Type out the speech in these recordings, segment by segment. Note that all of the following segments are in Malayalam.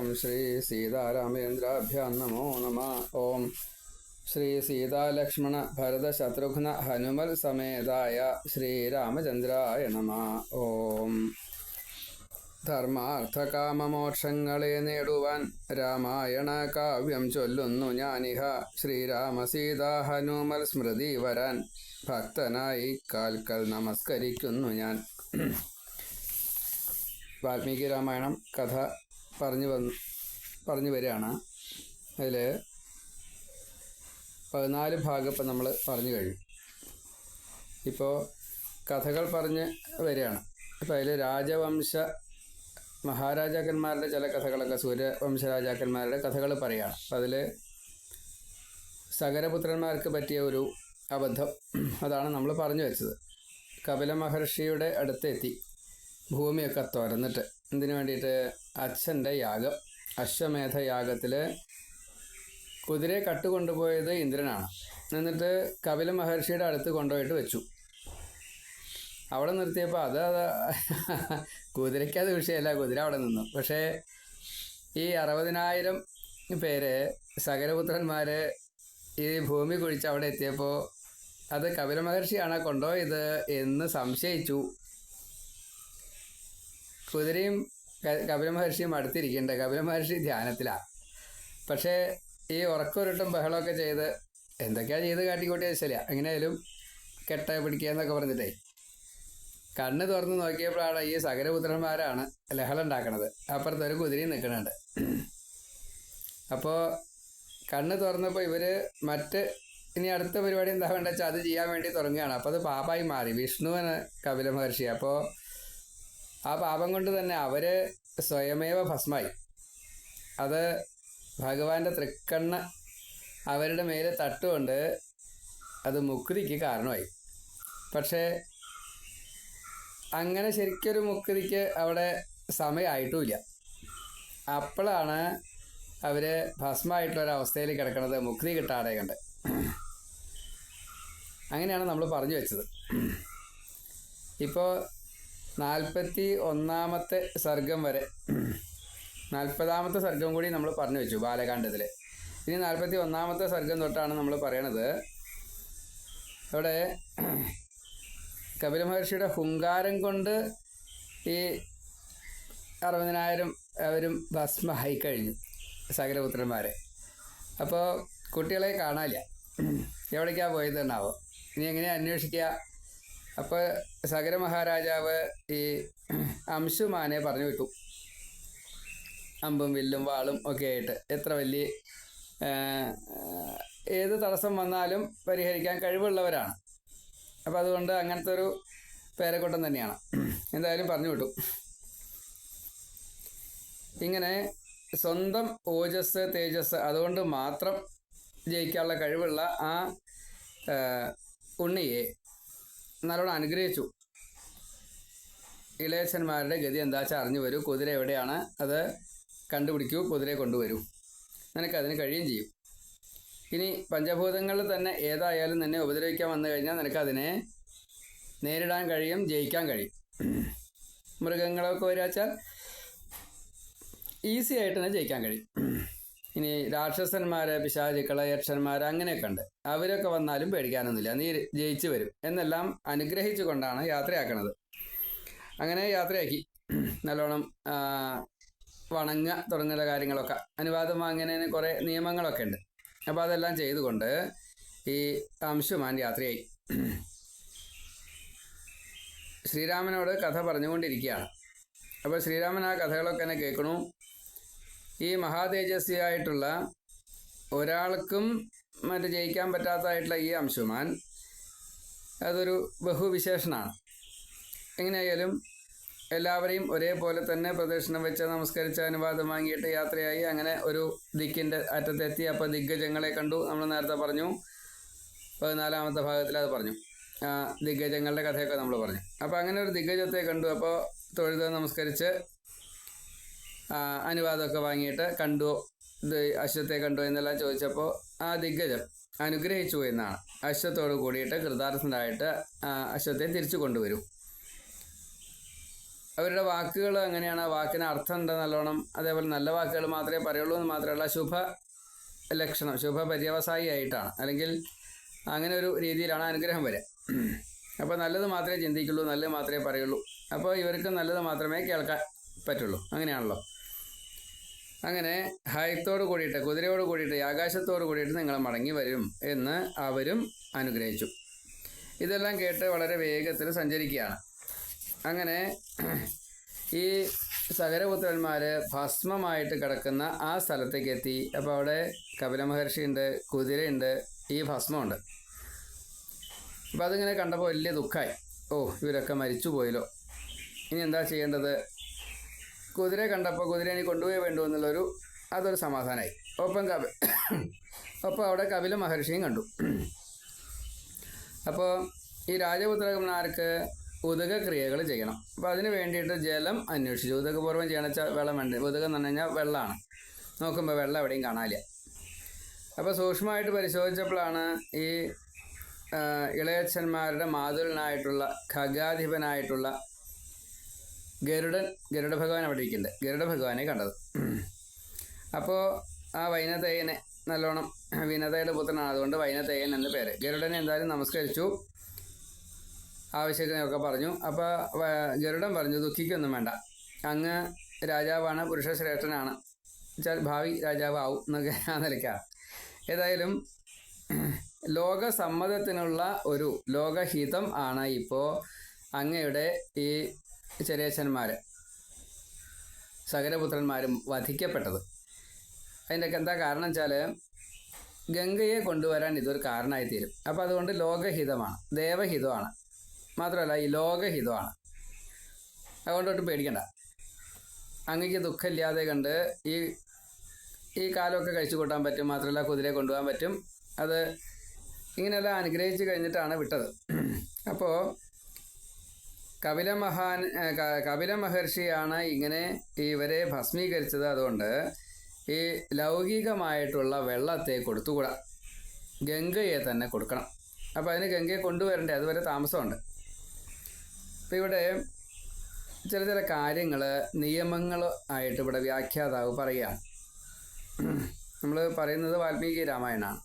ഓം ശ്രീ സീതാരാമേന്ദ്രാഭ്യാം നമോ നമ. ഓം ശ്രീ സീതാലക്ഷ്മണ ഭരത ശത്രുഘ്ന ഹനുമൽ സമേതായ ശ്രീരാമചന്ദ്രായ നമ. ഓം ധർമാർത്ഥകാമമോക്ഷങ്ങളെ നേടുവാൻ രാമായണ കാവ്യം ചൊല്ലുന്നു ഞാനിഹ. ശ്രീരാമസീതാ ഹനുമൽ സ്മൃതി വരാൻ ഭക്തനായി കാൽക്കൽ നമസ്കരിക്കുന്നു ഞാൻ. വാൽമീകി രാമായണം കഥ പറഞ്ഞു വരികയാണ്. അതിൽ 14 ഭാഗം ഇപ്പം നമ്മൾ പറഞ്ഞു കഴിഞ്ഞു. ഇപ്പോൾ കഥകൾ പറഞ്ഞ് വരികയാണ്. ഇപ്പോൾ അതിൽ രാജവംശ മഹാരാജാക്കന്മാരുടെ ചില കഥകളൊക്കെ, സൂര്യവംശ രാജാക്കന്മാരുടെ കഥകൾ പറയുകയാണ്. അപ്പം അതിൽ സഗരപുത്രന്മാർക്ക് പറ്റിയ ഒരു അബദ്ധം, അതാണ് നമ്മൾ പറഞ്ഞു വെച്ചത്. കപില മഹർഷിയുടെ അടുത്തെത്തി ഭൂമിയൊക്കെ തുറന്നിട്ട് എന്തിനു വേണ്ടിയിട്ട്? അച്ഛൻ്റെ യാഗം, അശ്വമേധ യാഗത്തിൽ കുതിരയെ കട്ടുകൊണ്ടുപോയത് ഇന്ദ്രനാണ്. എന്നിട്ട് കപില മഹർഷിയുടെ അടുത്ത് കൊണ്ടുപോയിട്ട് വെച്ചു. അവിടെ നിർത്തിയപ്പോൾ അത് കുതിരയ്ക്കത് വിഷയമല്ല, കുതിര അവിടെ നിന്നു. പക്ഷേ ഈ 60,000 പേര് സകലപുത്രന്മാർ ഈ ഭൂമി കുഴിച്ച് അവിടെ എത്തിയപ്പോൾ അത് കപില മഹർഷിയാണ് കൊണ്ടുപോയത് എന്ന് സംശയിച്ചു. കുതിരയും കപില മഹർഷിയും അടുത്തിരിക്കേണ്ട, കപില മഹർഷി ധ്യാനത്തിലാണ്. പക്ഷേ ഈ ഉറക്കൊരുട്ടും ബഹളമൊക്കെ ചെയ്ത് എന്തൊക്കെയാണ് ചെയ്ത് കാട്ടിക്കൂട്ടിയത് ശരിയാ. എങ്ങനെയായാലും കെട്ട പിടിക്കുക എന്നൊക്കെ പറഞ്ഞിട്ടേ കണ്ണ് തുറന്ന് നോക്കിയപ്പോഴാണ് ഈ സകലപുത്രന്മാരാണ് ലഹള ഉണ്ടാക്കണത്. അപ്പുറത്തൊരു കുതിരയും നിൽക്കുന്നുണ്ട്. അപ്പോൾ കണ്ണ് തുറന്നപ്പോൾ ഇവർ ഇനി അടുത്ത പരിപാടി എന്താ വേണ്ട വെച്ചാൽ അത് ചെയ്യാൻ വേണ്ടി തുടങ്ങുകയാണ്. അപ്പോൾ അത് പാപമായി മാറി, വിഷ്ണുവിന് കപില മഹർഷി. അപ്പോൾ ആ പാപം കൊണ്ട് തന്നെ അവർ സ്വയമേവ ഭസ്മായി. അത് ഭഗവാന്റെ തൃക്കണ്ണ് അവരുടെ മേലെ തട്ടുകൊണ്ട് അത് മുക്തിക്ക് കാരണമായി. പക്ഷേ അങ്ങനെ ശരിക്കൊരു മുക്തിക്ക് അവിടെ സമയമായിട്ടുമില്ല. അപ്പോഴാണ് അവർ ഭസ്മമായിട്ടുള്ളൊരവസ്ഥയിൽ കിടക്കുന്നത്, മുക്തി കിട്ടാതെ കണ്ട്. അങ്ങനെയാണ് നമ്മൾ പറഞ്ഞു വെച്ചത്. ഇപ്പോൾ 41-ാമത്തെ സർഗം വരെ, 40-ാമത്തെ സർഗം കൂടി നമ്മൾ പറഞ്ഞു വെച്ചു ബാലകാണ്ഡത്തിൽ. ഇനി 41-ാമത്തെ സർഗം തൊട്ടാണ് നമ്മൾ പറയണത്. അവിടെ കപില മഹർഷിയുടെ ഹുങ്കാരം കൊണ്ട് ഈ 60,000 അവരും ഭസ്മമായി കഴിഞ്ഞു, സകലപുത്രന്മാരെ. അപ്പോൾ കുട്ടികളെ കാണാനില്ല, എവിടേക്കാണ് പോയത് എന്നാവോ, ഇനി എങ്ങനെയാണ് അന്വേഷിക്കുക? അപ്പോൾ സകല മഹാരാജാവ് ഈ അംശുമാനെ പറഞ്ഞു വിട്ടു. അമ്പും വില്ലും വാളും ഒക്കെ ആയിട്ട് എത്ര വലിയ ഏത് തടസ്സം വന്നാലും പരിഹരിക്കാൻ കഴിവുള്ളവരാണ്. അപ്പോൾ അതുകൊണ്ട് അങ്ങനത്തെ ഒരു പേരക്കൂട്ടം തന്നെയാണ്. എന്തായാലും പറഞ്ഞു വിട്ടു. ഇങ്ങനെ സ്വന്തം ഓജസ് തേജസ് അതുകൊണ്ട് മാത്രം ജയിക്കാനുള്ള കഴിവുള്ള ആ ഉണ്ണിയെ നല്ലോണം അനുഗ്രഹിച്ചു. ഇളയച്ചന്മാരുടെ ഗതി എന്താ വെച്ചാൽ അറിഞ്ഞു വരൂ, കുതിര എവിടെയാണ് അത് കണ്ടുപിടിക്കൂ, കുതിരയെ കൊണ്ടുവരൂ, നിനക്കതിന് കഴിയുകയും ചെയ്യും. ഇനി പഞ്ചഭൂതങ്ങളിൽ തന്നെ ഏതായാലും നിന്നെ ഉപദ്രവിക്കാൻ വന്നു കഴിഞ്ഞാൽ നിനക്കതിനെ നേരിടാൻ കഴിയും, ജയിക്കാൻ കഴിയും. മൃഗങ്ങളൊക്കെ വരാച്ചാൽ ഈസി ആയിട്ട് തന്നെ ജയിക്കാൻ കഴിയും. ഇനി രാക്ഷസന്മാർ, പിശാചുക്കൾ, യക്ഷന്മാർ അങ്ങനെയൊക്കെ ഉണ്ട്. അവരൊക്കെ വന്നാലും പേടിക്കാനൊന്നുമില്ല, നീ ജയിച്ചു വരും എന്നെല്ലാം അനുഗ്രഹിച്ചു കൊണ്ടാണ് യാത്രയാക്കണത്. അങ്ങനെ യാത്രയാക്കി നല്ലോണം വണങ്ങുക തുടങ്ങിയ കാര്യങ്ങളൊക്കെ, അനുവാദം വാങ്ങുന്നതിന് കുറേ നിയമങ്ങളൊക്കെ ഉണ്ട്. അപ്പോൾ അതെല്ലാം ചെയ്തുകൊണ്ട് ഈ അംശുമാൻ യാത്രയായി ശ്രീരാമനോട് കഥ പറഞ്ഞുകൊണ്ടിരിക്കുകയാണ്. അപ്പോൾ ശ്രീരാമൻ ആ കഥകളൊക്കെ തന്നെ കേൾക്കണു. ഈ മഹാതേജസ്വിയായിട്ടുള്ള ഒരാൾക്കും ജയിക്കാൻ പറ്റാത്തതായിട്ടുള്ള ഈ അംശുമാൻ അതൊരു ബഹുവിശേഷനാണ്. എങ്ങനെയായാലും എല്ലാവരെയും ഒരേപോലെ തന്നെ പ്രദക്ഷിണം വെച്ച് നമസ്കരിച്ച് അനുവാദം വാങ്ങിയിട്ട് യാത്രയായി. അങ്ങനെ ഒരു ദിക്കിൻ്റെ അറ്റത്തെത്തി. അപ്പോൾ ദിഗ്ഗജങ്ങളെ കണ്ടു. നമ്മൾ നേരത്തെ പറഞ്ഞു, 14-ാമത്തെ ഭാഗത്തിൽ അത് പറഞ്ഞു. ദിഗ്ഗജങ്ങളുടെ കഥയൊക്കെ നമ്മൾ പറഞ്ഞു. അപ്പോൾ അങ്ങനെ ഒരു ദിഗ്ഗജത്തെ കണ്ടു. അപ്പോൾ തൊഴുത് നമസ്കരിച്ച് അനുവാദമൊക്കെ വാങ്ങിയിട്ട് കണ്ടു, അശ്വത്തെ കണ്ടു എന്നെല്ലാം ചോദിച്ചപ്പോൾ ആ ദിഗ്ഗജം അനുഗ്രഹിച്ചു എന്നാണ്. അശ്വത്തോട് കൂടിയിട്ട് കൃതാർത്ഥനായിട്ട് അശ്വത്തെ തിരിച്ചു കൊണ്ടുവരും. അവരുടെ വാക്കുകൾ അങ്ങനെയാണ്, വാക്കിന് അർത്ഥം ഉണ്ട് നല്ലോണം. അതേപോലെ നല്ല വാക്കുകൾ മാത്രമേ പറയുള്ളൂ എന്ന് മാത്രമല്ല, ശുഭ ലക്ഷണം, ശുഭ പര്യവസായി ആയിട്ടാണ്, അല്ലെങ്കിൽ അങ്ങനെ ഒരു രീതിയിലാണ് അനുഗ്രഹം വരിക. അപ്പോൾ നല്ലത് മാത്രമേ ചിന്തിക്കുള്ളൂ, നല്ലത് മാത്രമേ പറയുള്ളൂ. അപ്പോൾ ഇവർക്ക് നല്ലത് മാത്രമേ കേൾക്കാൻ പറ്റുള്ളൂ. അങ്ങനെയാണല്ലോ. അങ്ങനെ ഹയത്തോട് കൂടിയിട്ട്, കുതിരയോട് കൂടിയിട്ട്, ആകാശത്തോട് കൂടിയിട്ട് നിങ്ങൾ മടങ്ങി വരും എന്ന് അവരും അനുഗ്രഹിച്ചു. ഇതെല്ലാം കേട്ട് വളരെ വേഗത്തിൽ സഞ്ചരിക്കുകയാണ്. അങ്ങനെ ഈ സകരപുത്രന്മാർ ഭസ്മമായിട്ട് കിടക്കുന്ന ആ സ്ഥലത്തേക്ക് എത്തി. അപ്പോൾ അവിടെ കപില മഹർഷിയുണ്ട്, കുതിരയുണ്ട്, ഈ ഭസ്മമുണ്ട്. അപ്പോൾ അതിങ്ങനെ കണ്ടപ്പോൾ വലിയ ദുഃഖമായി. ഓ, ഇവരൊക്കെ മരിച്ചു പോയല്ലോ, ഇനി എന്താ ചെയ്യേണ്ടത്? കുതിരയെ കണ്ടപ്പോൾ കുതിരയെ ഇനി കൊണ്ടുപോയി വേണ്ടു എന്നുള്ളൊരു അതൊരു സമാധാനമായി. ഒപ്പം അവിടെ കപില മഹർഷിയും കണ്ടു. അപ്പോൾ ഈ രാജപുത്രന്മാർക്ക് ഉദകക്രിയകൾ ചെയ്യണം. അപ്പോൾ അതിന് വേണ്ടിയിട്ട് ജലം അന്വേഷിച്ചു. ഉദകപൂർവ്വം ചെയ്യണം വെച്ചാൽ വെള്ളം വേണ്ട. ഉദകം എന്ന് പറഞ്ഞു കഴിഞ്ഞാൽ വെള്ളമാണ്. നോക്കുമ്പോൾ വെള്ളം എവിടെയും കാണാനില്ല. അപ്പോൾ സൂക്ഷ്മമായിട്ട് പരിശോധിച്ചപ്പോഴാണ് ഈ ഇളയച്ഛന്മാരുടെ മാതുലനായിട്ടുള്ള ഖഗാധിപനായിട്ടുള്ള ഗരുഡ ഭഗവാൻ അവിടെ ഇരിക്കുന്നുണ്ട്. ഗരുഡ ഭഗവാനെ കണ്ടത്. അപ്പോൾ ആ വൈനതേയനെ നല്ലോണം, വിനതയുടെ പുത്രനാണ്, അതുകൊണ്ട് വൈനതേയൻ എന്ന് പേര്. ഗരുഡനെ എന്തായാലും നമസ്കരിച്ചു, ആവശ്യത്തിനൊക്കെ പറഞ്ഞു. അപ്പോൾ ഗരുഡൻ പറഞ്ഞു, ദുഃഖിക്കൊന്നും വേണ്ട, അങ്ങ് രാജാവാണ്, പുരുഷശ്രേഷ്ഠനാണ്, വെച്ചാൽ ഭാവി രാജാവ് ആവും എന്നൊക്കെ ആ നിലയ്ക്കാണ്. ഏതായാലും ലോകസമ്മതത്തിനുള്ള ഒരു ലോകഹിതം ആണ് ഇപ്പോൾ അങ്ങയുടെ ഈ ചെറിയച്ഛന്മാർ സകരപുത്രന്മാരും വധിക്കപ്പെട്ടത്. അതിൻ്റെയൊക്കെ എന്താ കാരണം വെച്ചാൽ ഗംഗയെ കൊണ്ടുവരാൻ ഇതൊരു കാരണമായി തീരും. അപ്പോൾ അതുകൊണ്ട് ലോകഹിതമാണ്, ദേവഹിതമാണ്, മാത്രമല്ല ഈ ലോകഹിതമാണ്. അതുകൊണ്ടൊട്ട് പേടിക്കണ്ട. അങ്ങക്ക് ദുഃഖമില്ലാതെ കണ്ട് ഈ കാലമൊക്കെ കഴിച്ചു കൂട്ടാൻ പറ്റും. മാത്രമല്ല കുതിരയെ കൊണ്ടുപോകാൻ പറ്റും. അത് ഇങ്ങനെയെല്ലാം അനുഗ്രഹിച്ച് കഴിഞ്ഞിട്ടാണ് വിട്ടത്. അപ്പോൾ കപില മഹർഷിയാണ് ഇങ്ങനെ ഇവരെ ഭസ്മീകരിച്ചത്. അതുകൊണ്ട് ഈ ലൗകികമായിട്ടുള്ള വെള്ളത്തെ കൊടുത്തുകൂടാ, ഗംഗയെ തന്നെ കൊടുക്കണം. അപ്പോൾ അതിന് ഗംഗയെ കൊണ്ടുവരണ്ടേ, അതുവരെ താമസമുണ്ട്. അപ്പോൾ ഇവിടെ ചില കാര്യങ്ങൾ, നിയമങ്ങൾ ആയിട്ട് ഇവിടെ വ്യാഖ്യാതാവ് പറയുകയാണ്. നമ്മൾ പറയുന്നത് വാൽമീകി രാമായണമാണ്.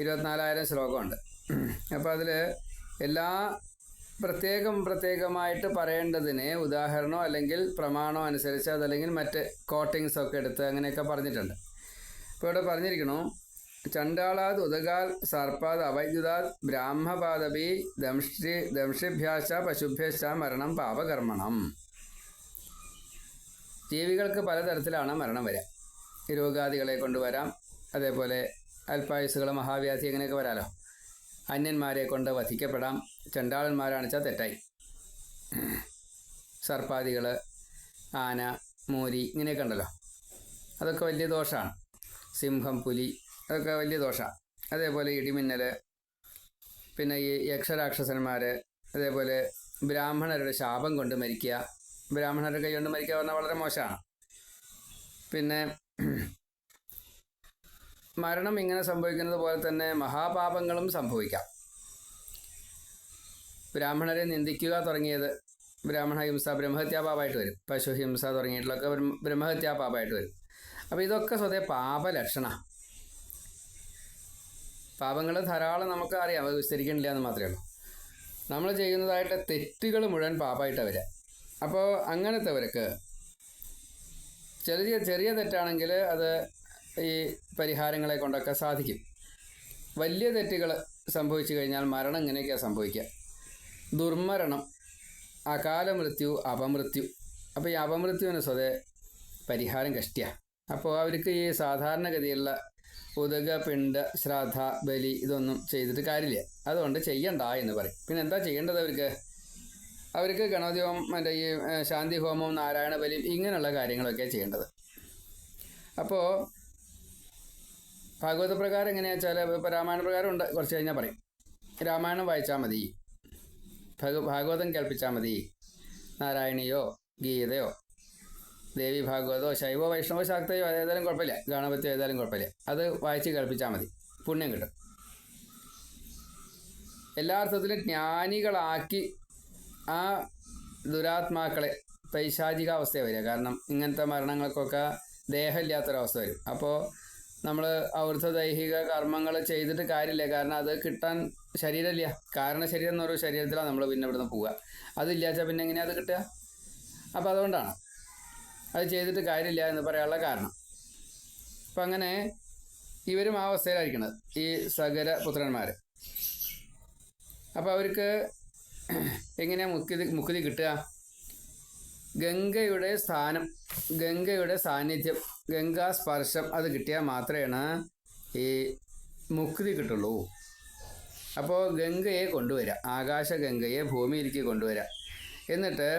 24,000 ശ്ലോകമുണ്ട്. അപ്പോൾ അതിൽ എല്ലാ പ്രത്യേകമായിട്ട് പറയേണ്ടതിനെ ഉദാഹരണമോ അല്ലെങ്കിൽ പ്രമാണമോ അനുസരിച്ച്, അതല്ലെങ്കിൽ മറ്റ് കോട്ടിങ്സൊക്കെ എടുത്ത് അങ്ങനെയൊക്കെ പറഞ്ഞിട്ടുണ്ട്. ഇപ്പോൾ ഇവിടെ പറഞ്ഞിരിക്കണു, ചണ്ടാളാത് ഉദകാൽ സർപ്പാത് അവൈദ്യുതാത് ബ്രാഹ്മപാദപി ദംഷിഭ്യാശ പശുഭ്യശ്ച മരണം പാപകർമ്മണം. ജീവികൾക്ക് പലതരത്തിലാണ് മരണം വരിക. രോഗാദികളെ കൊണ്ടുവരാം, അതേപോലെ അല്പായുസുകൾ, മഹാവ്യാധി, അങ്ങനെയൊക്കെ വരാമല്ലോ. അന്യന്മാരെ കൊണ്ട് വധിക്കപ്പെടാം. ചണ്ടാളന്മാരാണെന്ന് വെച്ചാൽ തെറ്റായി. സർപ്പാദികൾ, ആന, മൂരി, ഇങ്ങനെയൊക്കെ ഉണ്ടല്ലോ, അതൊക്കെ വലിയ ദോഷമാണ്. സിംഹം, പുലി, അതൊക്കെ വലിയ ദോഷമാണ്. അതേപോലെ ഇടിമിന്നൽ, പിന്നെ ഈ യക്ഷരാക്ഷസന്മാർ, അതേപോലെ ബ്രാഹ്മണരുടെ ശാപം കൊണ്ട് മരിക്കുക. ബ്രാഹ്മണരുടെ കൈ കൊണ്ട് മരിക്കുക പറഞ്ഞാൽ വളരെ മോശമാണ്. പിന്നെ മരണം ഇങ്ങനെ സംഭവിക്കുന്നത് പോലെ തന്നെ മഹാപാപങ്ങളും സംഭവിക്കാം. ബ്രാഹ്മണരെ നിന്ദിക്കുക തുടങ്ങിയത് ബ്രാഹ്മണഹിംസ ബ്രഹ്മഹത്യാപാപമായിട്ട് വരും. പശുഹിംസ തുടങ്ങിയിട്ടുള്ളതൊക്കെ ബ്രഹ്മഹത്യാപാപമായിട്ട് വരും. അപ്പോൾ ഇതൊക്കെ സ്വതേ പാപലക്ഷണമാണ്. പാപങ്ങൾ ധാരാളം നമുക്ക് അറിയാം, അത് വിസ്തരിക്കണില്ല എന്ന് മാത്രമേ ഉള്ളൂ. നമ്മൾ ചെയ്യുന്നതായിട്ട് തെറ്റുകൾ മുഴുവൻ പാപമായിട്ടാണ് വരിക. അപ്പോൾ അങ്ങനത്തെവർക്ക് ചെറിയ തെറ്റാണെങ്കിൽ അത് ഈ പരിഹാരങ്ങളെ കൊണ്ടൊക്കെ സാധിക്കും. വലിയ തെറ്റുകൾ സംഭവിച്ചു കഴിഞ്ഞാൽ മരണം ഇങ്ങനെയൊക്കെയാണ് സംഭവിക്കുക. ദുർമരണം, അകാല മൃത്യു, അപമൃത്യു. അപ്പോൾ ഈ അപമൃത്യുവിന് സ്വതേ പരിഹാരം കഷ്ടിയാണ്. അപ്പോൾ അവർക്ക് ഈ സാധാരണഗതിയുള്ള ഉദക, പിണ്ട, ശ്രാദ്ധ, ബലി ഇതൊന്നും ചെയ്തിട്ട് കാര്യമില്ല. അതുകൊണ്ട് ചെയ്യണ്ട എന്ന് പറയും. പിന്നെ എന്താ ചെയ്യേണ്ടത് അവർക്ക് ഗണപതി ഹോമം, മറ്റേ ഈ ശാന്തി ഹോമവും നാരായണ ബലിയും ഇങ്ങനെയുള്ള കാര്യങ്ങളൊക്കെ ചെയ്യേണ്ടത്. അപ്പോൾ ഭാഗവത പ്രകാരം എങ്ങനെയാണെന്ന് വെച്ചാൽ, ഇപ്പോൾ രാമായണ പ്രകാരം ഉണ്ട്, കുറച്ച് കഴിഞ്ഞാൽ പറയും. രാമായണം വായിച്ചാൽ മതി, ഭാഗവതം കേൾപ്പിച്ചാൽ മതി, നാരായണീയോ ഗീതയോ ദേവി ഭാഗവതോ ശൈവോ വൈഷ്ണവോ ശാക്തയോ ഏതായാലും കുഴപ്പമില്ല, ഗണപതിയോ ഏതായാലും കുഴപ്പമില്ല, അത് വായിച്ച് കേൾപ്പിച്ചാൽ മതി, പുണ്യം കിട്ടും. എല്ലാ അർത്ഥത്തിലും ജ്ഞാനികളാക്കി ആ ദുരാത്മാക്കളെ പൈശാചികാവസ്ഥ വരിക. കാരണം ഇങ്ങനത്തെ മരണങ്ങൾക്കൊക്കെ ദേഹമില്ലാത്തൊരവസ്ഥ വരും. അപ്പോൾ നമ്മൾ ഔർധദൈഹിക കർമ്മങ്ങൾ ചെയ്തിട്ട് കാര്യമില്ല. കാരണം അത് കിട്ടാൻ ശരീരമില്ല. കാരണ ശരീരം എന്ന് പറയുന്ന ശരീരത്തിലാണ് നമ്മൾ പിന്നെ ഇവിടുന്ന് പോവുക. അതില്ലാച്ചാൽ പിന്നെ എങ്ങനെയാണ് അത് കിട്ടുക? അപ്പോൾ അതുകൊണ്ടാണ് അത് ചെയ്തിട്ട് കാര്യമില്ല എന്ന് പറയാനുള്ള കാരണം. അപ്പം അങ്ങനെ ഇവരും ആ അവസ്ഥയിലായിരിക്കണത്, ഈ സകര പുത്രന്മാർ. അപ്പോൾ അവർക്ക് എങ്ങനെയാണ് മുക്തി കിട്ടുക? ഗംഗയുടെ സ്ഥാനം, ഗംഗയുടെ സാന്നിധ്യം, ഗംഗാ സ്പർശം അത് കിട്ടിയാൽ മാത്രമേ ഈ മുക്തി കിട്ടുള്ളൂ. അപ്പോൾ ഗംഗയെ കൊണ്ടുവരിക, ആകാശഗംഗയെ ഭൂമിയിലേക്ക് കൊണ്ടുവരിക. എന്നിട്ട്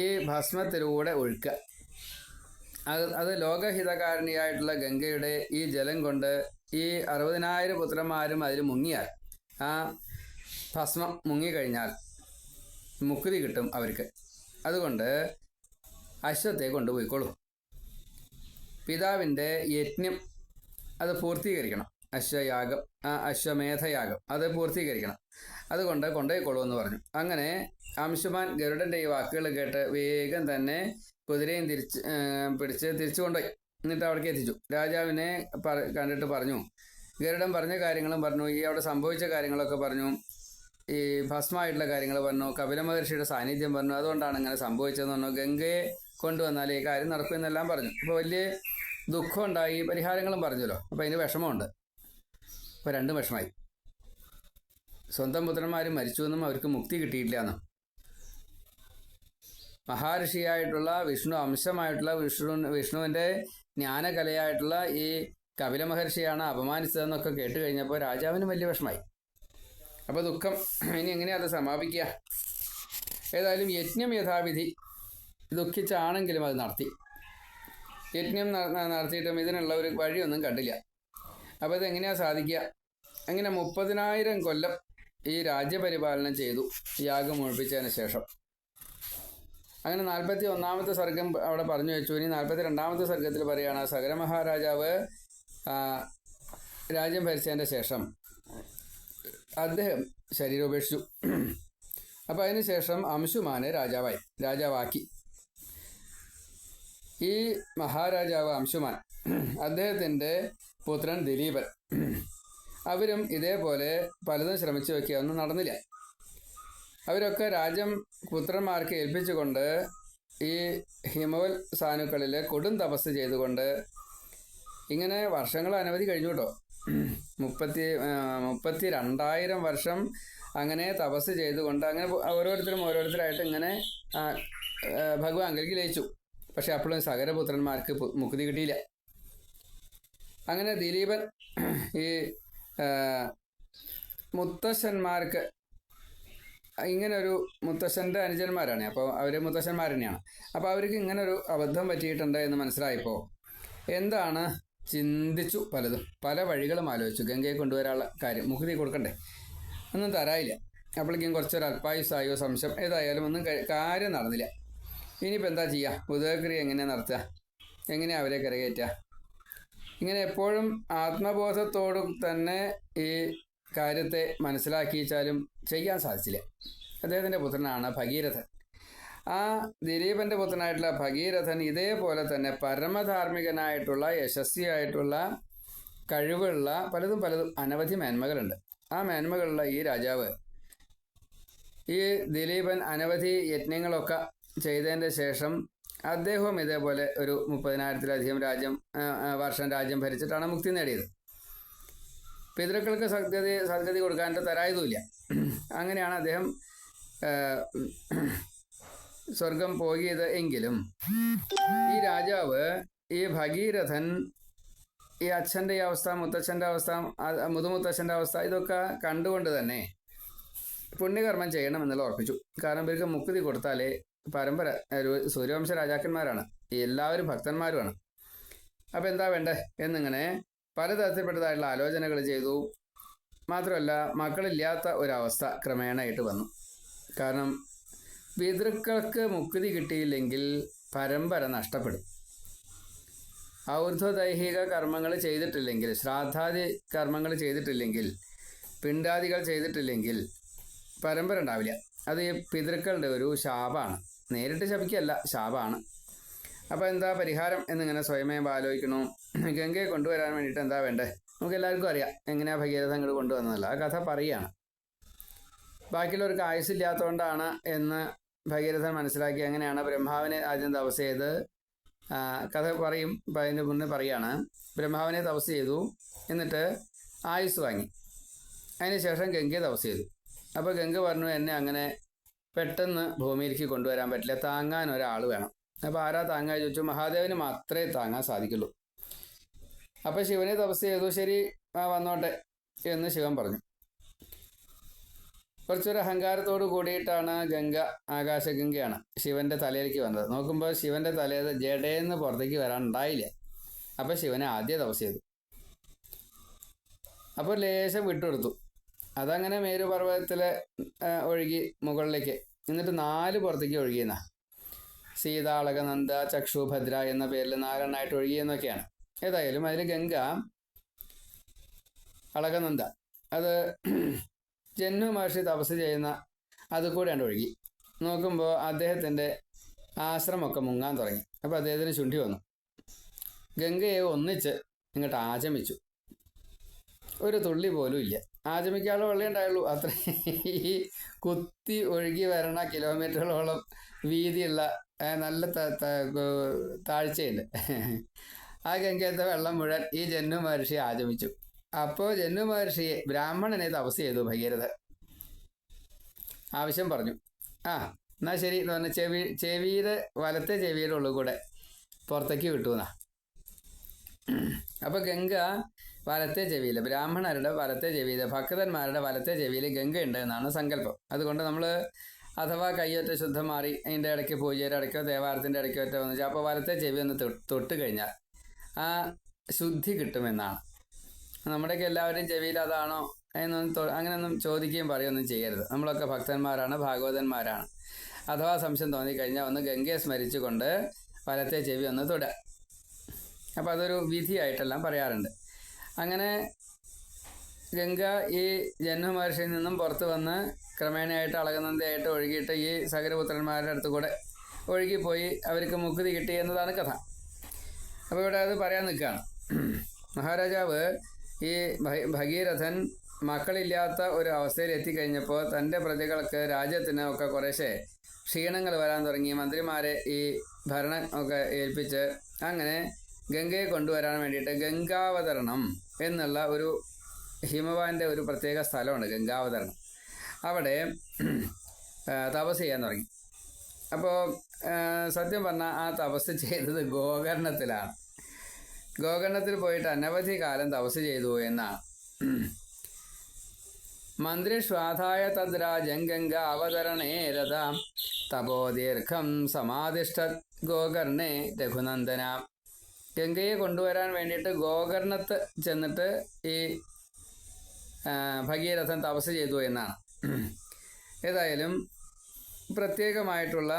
ഈ ഭസ്മത്തിലൂടെ ഒഴുക്കുക. അത് ലോകഹിതകാരണിയായിട്ടുള്ള ഗംഗയുടെ ഈ ജലം കൊണ്ട് ഈ 60,000 പുത്രന്മാരും അതിൽ മുങ്ങിയാൽ, ആ ഭസ്മം മുങ്ങിക്കഴിഞ്ഞാൽ മുക്തി കിട്ടും അവർക്ക്. അതുകൊണ്ട് അശ്വത്തെ കൊണ്ടുപോയിക്കോളൂ. പിതാവിൻ്റെ യജ്ഞം അത് പൂർത്തീകരിക്കണം. അശ്വയാഗം, അശ്വമേധയാഗം അത് പൂർത്തീകരിക്കണം. അതുകൊണ്ട് കൊണ്ടുപോയിക്കോളൂ എന്ന് പറഞ്ഞു. അങ്ങനെ അംശുമാൻ ഗരുഡൻ്റെ ഈ വാക്കുകൾ കേട്ട് വേഗം തന്നെ കുതിരയും പിടിച്ച് തിരിച്ചു കൊണ്ടുപോയി. എന്നിട്ട് അവിടേക്ക് എത്തിച്ചു. രാജാവിനെ കണ്ടിട്ട് പറഞ്ഞു, ഗരുഡൻ പറഞ്ഞ കാര്യങ്ങളും പറഞ്ഞു, ഈ അവിടെ സംഭവിച്ച കാര്യങ്ങളൊക്കെ പറഞ്ഞു, ഈ ഭസ്മമായിട്ടുള്ള കാര്യങ്ങൾ പറഞ്ഞു, കപില മഹർഷിയുടെ സാന്നിധ്യം പറഞ്ഞു, അതുകൊണ്ടാണ് ഇങ്ങനെ സംഭവിച്ചതെന്ന് പറഞ്ഞു. ഗംഗയെ കൊണ്ടുവന്നാൽ ഈ കാര്യം നടക്കുമെന്നെല്ലാം പറഞ്ഞു. അപ്പോൾ വലിയ ദുഃഖം ഉണ്ടായി, പരിഹാരങ്ങളും പറഞ്ഞല്ലോ. അപ്പോൾ അതിന് വിഷമമുണ്ട്. അപ്പോൾ രണ്ടും വിഷമായി. സ്വന്തം പുത്രന്മാർ മരിച്ചുവെന്നും അവർക്ക് മുക്തി കിട്ടിയില്ല എന്നും, മഹാഋഷിയായിട്ടുള്ള വിഷ്ണു അംശമായിട്ടുള്ള വിഷ്ണുവിൻ്റെ ജ്ഞാനകലയായിട്ടുള്ള ഈ കപില മഹർഷിയാണ് അപമാനിച്ചതെന്നൊക്കെ കേട്ട് കഴിഞ്ഞപ്പോൾ രാജാവിന് വലിയ വിഷമായി. അപ്പോൾ ദുഃഖം. ഇനി എങ്ങനെയാണ് അത് സമാപിക്കുക? ഏതായാലും യജ്ഞം യഥാവിധി ദുഃഖിച്ചാണെങ്കിലും അത് നടത്തി. യജ്ഞം നടത്തിയിട്ടും ഇതിനുള്ള ഒരു വഴിയൊന്നും കണ്ടില്ല. അപ്പോൾ ഇതെങ്ങനെയാണ് സാധിക്കുക? അങ്ങനെ 30,000 കൊല്ലം ഈ രാജ്യപരിപാലനം ചെയ്തു യാഗം മുഴുപ്പിച്ചതിന് ശേഷം. അങ്ങനെ 41ാമത്തെ സർഗം അവിടെ പറഞ്ഞു വെച്ചു. ഇനി 42ാമത്തെ സർഗത്തിൽ പറയുകയാണ്, സകര മഹാരാജാവ് രാജ്യം ഭരിച്ചതിൻ്റെ ശേഷം അദ്ദേഹം ശരീരം ഉപേക്ഷിച്ചു. അപ്പോൾ അതിന് ശേഷം അംശുമാനെ രാജാവാക്കി. ഈ മഹാരാജാവ് അംശുമാൻ, അദ്ദേഹത്തിൻ്റെ പുത്രൻ ദിലീപൻ, അവരും ഇതേപോലെ പലതും ശ്രമിച്ചു വയ്ക്കുക, ഒന്നും നടന്നില്ല. അവരൊക്കെ രാജ്യം പുത്രന്മാർക്ക് ഏൽപ്പിച്ചുകൊണ്ട് ഈ ഹിമവൽ സാനുക്കളിൽ കൊടും തപസ് ചെയ്തുകൊണ്ട് ഇങ്ങനെ വർഷങ്ങൾ അനവധി കഴിഞ്ഞു കേട്ടോ. 32,000 വർഷം അങ്ങനെ തപസ് ചെയ്തുകൊണ്ട് അങ്ങനെ ഓരോരുത്തരായിട്ട് ഇങ്ങനെ ഭഗവാങ്കലേക്ക് ലയിച്ചു. പക്ഷെ അപ്പോഴും സകരപുത്രന്മാർക്ക് മുക്തി കിട്ടിയില്ല. അങ്ങനെ ദിലീപൻ ഈ മുത്തശ്ശന്മാർക്ക് ഇങ്ങനൊരു മുത്തശ്ശൻ്റെ അനുജന്മാരാണ്, അപ്പോൾ അവർ മുത്തശ്ശന്മാർ തന്നെയാണ്. അപ്പോൾ അവർക്ക് ഇങ്ങനൊരു അബദ്ധം പറ്റിയിട്ടുണ്ട് എന്ന് മനസ്സിലായപ്പോൾ എന്താണ് ചിന്തിച്ചു, പല വഴികളും ആലോചിച്ചു. ഗംഗയെ കൊണ്ടുവരാനുള്ള കാര്യം, മുക്തി കൊടുക്കണ്ടേ, ഒന്നും തരായില്ല. അപ്പോഴേക്കും കുറച്ചൊരു അല്പായുസായോ സംശയം. ഏതായാലും ഒന്നും കാര്യം നടന്നില്ല. ഇനിയിപ്പോൾ എന്താ ചെയ്യുക? ഉദയക്രിയ എങ്ങനെയാണ് നടത്തുക? എങ്ങനെയാണ് അവരെ കരകയറ്റുക? ഇങ്ങനെ എപ്പോഴും ആത്മബോധത്തോടും തന്നെ ഈ കാര്യത്തെ മനസ്സിലാക്കിച്ചാലും ചെയ്യാൻ സാധിച്ചില്ല. അദ്ദേഹത്തിൻ്റെ പുത്രനാണ് ഭഗീരഥൻ. ആ ദിലീപൻ്റെ പുത്രനായിട്ടുള്ള ഭഗീരഥൻ ഇതേപോലെ തന്നെ പരമധാർമ്മികനായിട്ടുള്ള യശസ്വിയായിട്ടുള്ള കഴിവുള്ള പലതും അനവധി മേന്മകളുണ്ട്. ആ മേന്മകളുള്ള ഈ രാജാവ്, ഈ ദിലീപൻ അനവധി യജ്ഞങ്ങളൊക്കെ ചെയ്തതിൻ്റെ ശേഷം അദ്ദേഹവും ഇതേപോലെ ഒരു 30,000-ലധികം വർഷം രാജ്യം ഭരിച്ചിട്ടാണ് മുക്തി നേടിയത്. പിതൃക്കൾക്ക് സദ്ഗതി കൊടുക്കാൻ തരായതുമില്ല. അങ്ങനെയാണ് അദ്ദേഹം സ്വർഗം പോകിയത്. എങ്കിലും ഈ രാജാവ്, ഈ ഭഗീരഥൻ, ഈ അച്ഛൻ്റെ അവസ്ഥ, മുത്തച്ഛൻ്റെ അവസ്ഥ, മുതുമുത്തച്ഛൻ്റെ അവസ്ഥ ഇതൊക്കെ കണ്ടുകൊണ്ട് തന്നെ പുണ്യകർമ്മം ചെയ്യണമെന്നുള്ള ഉറപ്പിച്ചു. കാരണം ഇവർക്ക് മുക്തി കൊടുത്താലേ പരമ്പര സൂര്യവംശ രാജാക്കന്മാരാണ്, എല്ലാവരും ഭക്തന്മാരുമാണ്. അപ്പോൾ എന്താ വേണ്ടേ എന്നിങ്ങനെ പലതരത്തിൽപ്പെട്ടതായിട്ടുള്ള ആലോചനകൾ ചെയ്തു. മാത്രമല്ല മക്കളില്ലാത്ത ഒരവസ്ഥ ക്രമേണയായിട്ട് വന്നു. കാരണം പിതൃക്കൾക്ക് മുക്തി കിട്ടിയില്ലെങ്കിൽ പരമ്പര നഷ്ടപ്പെടും. ഔർധ്വദൈഹിക കർമ്മങ്ങൾ ചെയ്തിട്ടില്ലെങ്കിൽ, ശ്രാദ്ധാദി കർമ്മങ്ങൾ ചെയ്തിട്ടില്ലെങ്കിൽ, പിണ്ടാദികൾ ചെയ്തിട്ടില്ലെങ്കിൽ പരമ്പര ഉണ്ടാവില്ല. അത് ഈ പിതൃക്കളുടെ ഒരു ശാപമാണ്. നേരിട്ട് ശപിക്കല്ല, ശാപമാണ്. അപ്പോൾ എന്താ പരിഹാരം എന്നിങ്ങനെ സ്വയമേ ആലോചിക്കണു. ഗംഗയെ കൊണ്ടുവരാൻ വേണ്ടിയിട്ട് എന്താ വേണ്ടേ? നമുക്ക് എല്ലാവർക്കും അറിയാം എങ്ങനെയാണ് ഭഗീരഥൻ അങ്ങോട്ട് കൊണ്ടുവന്നതല്ല. ആ കഥ പറയുകയാണ്. ബാക്കിയുള്ളവർക്ക് ആയുസ്സില്ലാത്തതുകൊണ്ടാണ് എന്ന് ഭഗീരഥൻ മനസ്സിലാക്കി. അങ്ങനെയാണ് ബ്രഹ്മാവിനെ ആദ്യം തപസ് ചെയ്ത്, കഥ പറയും, അതിന് മുന്നേ പറയാണ്, ബ്രഹ്മാവിനെ തപസ് ചെയ്തു, എന്നിട്ട് ആയുസ് വാങ്ങി. അതിനുശേഷം ഗംഗയെ തപസ് ചെയ്തു. അപ്പോൾ ഗംഗ പറഞ്ഞു, എന്നെ അങ്ങനെ പെട്ടെന്ന് ഭൂമിയിലേക്ക് കൊണ്ടുവരാൻ പറ്റില്ല, താങ്ങാൻ ഒരാൾ വേണം. അപ്പോൾ ആരാ താങ്ങാൻ ചോദിച്ചു. മഹാദേവന് മാത്രമേ താങ്ങാൻ സാധിക്കുള്ളൂ. അപ്പോൾ ശിവനെ തപസ് ചെയ്തു. ശരി, വന്നോട്ടെ എന്ന് ശിവൻ പറഞ്ഞു. കുറച്ചൊരു അഹങ്കാരത്തോട് കൂടിയിട്ടാണ് ഗംഗ, ആകാശഗംഗയാണ്, ശിവന്റെ തലയിലേക്ക് വന്നത്. നോക്കുമ്പോൾ ശിവന്റെ തലയിൽ ജഡേന്ന് പുറത്തേക്ക് വരാനുണ്ടായില്ല. അപ്പോൾ ശിവനെ ആദ്യം തപസ് ചെയ്തു. അപ്പോൾ ലേശം വിട്ടുകൊടുത്തു. അതങ്ങനെ മേരുപർവ്വതത്തിൽ ഒഴുകി മുകളിലേക്ക്, എന്നിട്ട് 4 പുറത്തേക്ക് ഒഴുകിയെന്ന സീത, അളകനന്ദ, ചക്ഷുഭദ്ര എന്ന പേരിൽ 4 ഒഴുകിയെന്നൊക്കെയാണ്. ഏതായാലും അതിൽ ഗംഗ, അളകനന്ദ, അത് ജഹ്നു മഹർഷി തപസ് ചെയ്യുന്ന അതുകൂടെയാണ് ഒഴുകി. നോക്കുമ്പോൾ അദ്ദേഹത്തിൻ്റെ ആശ്രമമൊക്കെ മുങ്ങാൻ തുടങ്ങി. അപ്പോൾ അദ്ദേഹത്തിന് ചുണ്ടി വന്നു. ഗംഗയെ ഒന്നിച്ച് ഇങ്ങോട്ട് ആചമിച്ചു. ഒരു തുള്ളി പോലും ഇല്ല. ആചമിക്കാനുള്ള വെള്ളം ഉണ്ടായുള്ളൂ. അത്ര ഈ കുത്തി ഒഴുകി വരണ കിലോമീറ്ററുകളോളം വീതിയുള്ള നല്ല താഴ്ചയുണ്ട്. ആ ഗംഗയത്തെ വെള്ളം മുഴുവൻ ഈ ജഹ്നു മഹർഷി ആചമിച്ചു. അപ്പോൾ ജഹ്നു മഹർഷിയെ, ബ്രാഹ്മണനെ തപസ് ചെയ്തു ഭഗീരഥൻ. ആവശ്യം പറഞ്ഞു. എന്നാൽ ശരി എന്ന് പറഞ്ഞാൽ ചെവിയുടെ വലത്തെ ചെവിയുടെ ഉള്ളിൽ കൂടെ പുറത്തേക്ക് വിട്ടുന്നാ. അപ്പോൾ ഗംഗ വലത്തെ ചെവിയിൽ, ബ്രാഹ്മണരുടെ വലത്തെ ചെവിയിൽ, ഭക്തന്മാരുടെ വലത്തെ ചെവിയിൽ ഗംഗ ഉണ്ട് എന്നാണ് സങ്കല്പം. അതുകൊണ്ട് നമ്മൾ അഥവാ കയ്യൊറ്റ ശുദ്ധം മാറി അതിൻ്റെ ഇടയ്ക്ക് പൂജയുടെ ഇടയ്ക്കോ ദേവാലയത്തിൻ്റെ ഇടയ്ക്കോ ഒറ്റ വന്നു അപ്പോൾ വലത്തെ ചെവി ഒന്ന് തൊട്ട് കഴിഞ്ഞാൽ ആ ശുദ്ധി കിട്ടുമെന്നാണ്. നമ്മുടെയൊക്കെ എല്ലാവരുടെയും ചെവിയിൽ അതാണോ എന്നൊന്നും അങ്ങനെയൊന്നും ചോദിക്കുകയും പറയുകയൊന്നും ചെയ്യരുത്. നമ്മളൊക്കെ ഭക്തന്മാരാണ്, ഭാഗവതന്മാരാണ്. അഥവാ സംശയം തോന്നിക്കഴിഞ്ഞാൽ ഒന്ന് ഗംഗയെ സ്മരിച്ചുകൊണ്ട് വലത്തെ ചെവി ഒന്ന് തൊടുക. അപ്പോൾ അതൊരു വിധിയായിട്ടെല്ലാം പറയാറുണ്ട്. അങ്ങനെ ഗംഗ ഈ ജഹ്നു മഹർഷിയിൽ നിന്നും പുറത്ത് വന്ന് ക്രമേണയായിട്ട് അളകനന്ദയായിട്ട് ഒഴുകിയിട്ട് ഈ സകരപുത്രന്മാരുടെ അടുത്ത് കൂടെ ഒഴുകിപ്പോയി അവർക്ക് മുക്തി കിട്ടി എന്നതാണ് കഥ. അപ്പോൾ ഇവിടെ അത് പറയാൻ നിൽക്കുകയാണ്. മഹാരാജാവ് ഈ ഭഗീരഥൻ മക്കളില്ലാത്ത ഒരു അവസ്ഥയിൽ എത്തിക്കഴിഞ്ഞപ്പോൾ തൻ്റെ പ്രജകൾക്ക്, രാജ്യത്തിന് ഒക്കെ കുറേശ്ശെ ക്ഷീണങ്ങൾ വരാൻ തുടങ്ങി. മന്ത്രിമാരെ ഈ ഭരണം ഒക്കെ ഏൽപ്പിച്ച് അങ്ങനെ ഗംഗയെ കൊണ്ടുവരാൻ വേണ്ടിയിട്ട് ഗംഗാവതരണം എന്നുള്ള ഒരു ഹിമവാന്റെ ഒരു പ്രത്യേക സ്ഥലമുണ്ട്, ഗംഗാവതരണം. അവിടെ തപസ് ചെയ്യാൻ തുടങ്ങി. അപ്പോൾ സത്യം പറഞ്ഞാൽ ആ തപസ് ചെയ്തത് ഗോകർണത്തിലാണ്. ഗോകർണത്തിൽ പോയിട്ട് അനവധി കാലം തപസ് ചെയ്തു എന്നാണ്. മന്ത്രിഷ്വാധായ തദ്രാജം ഗംഗ അവതരണേ രഥ തപോദീർഘം സമാധിഷ്ഠ ഗോകർണേ രഘുനന്ദന. ഗംഗയെ കൊണ്ടുവരാൻ വേണ്ടിയിട്ട് ഗോകർണത്ത് ചെന്നിട്ട് ഈ ഭഗീരഥൻ തപസ് ചെയ്തു എന്നാണ്. ഏതായാലും പ്രത്യേകമായിട്ടുള്ള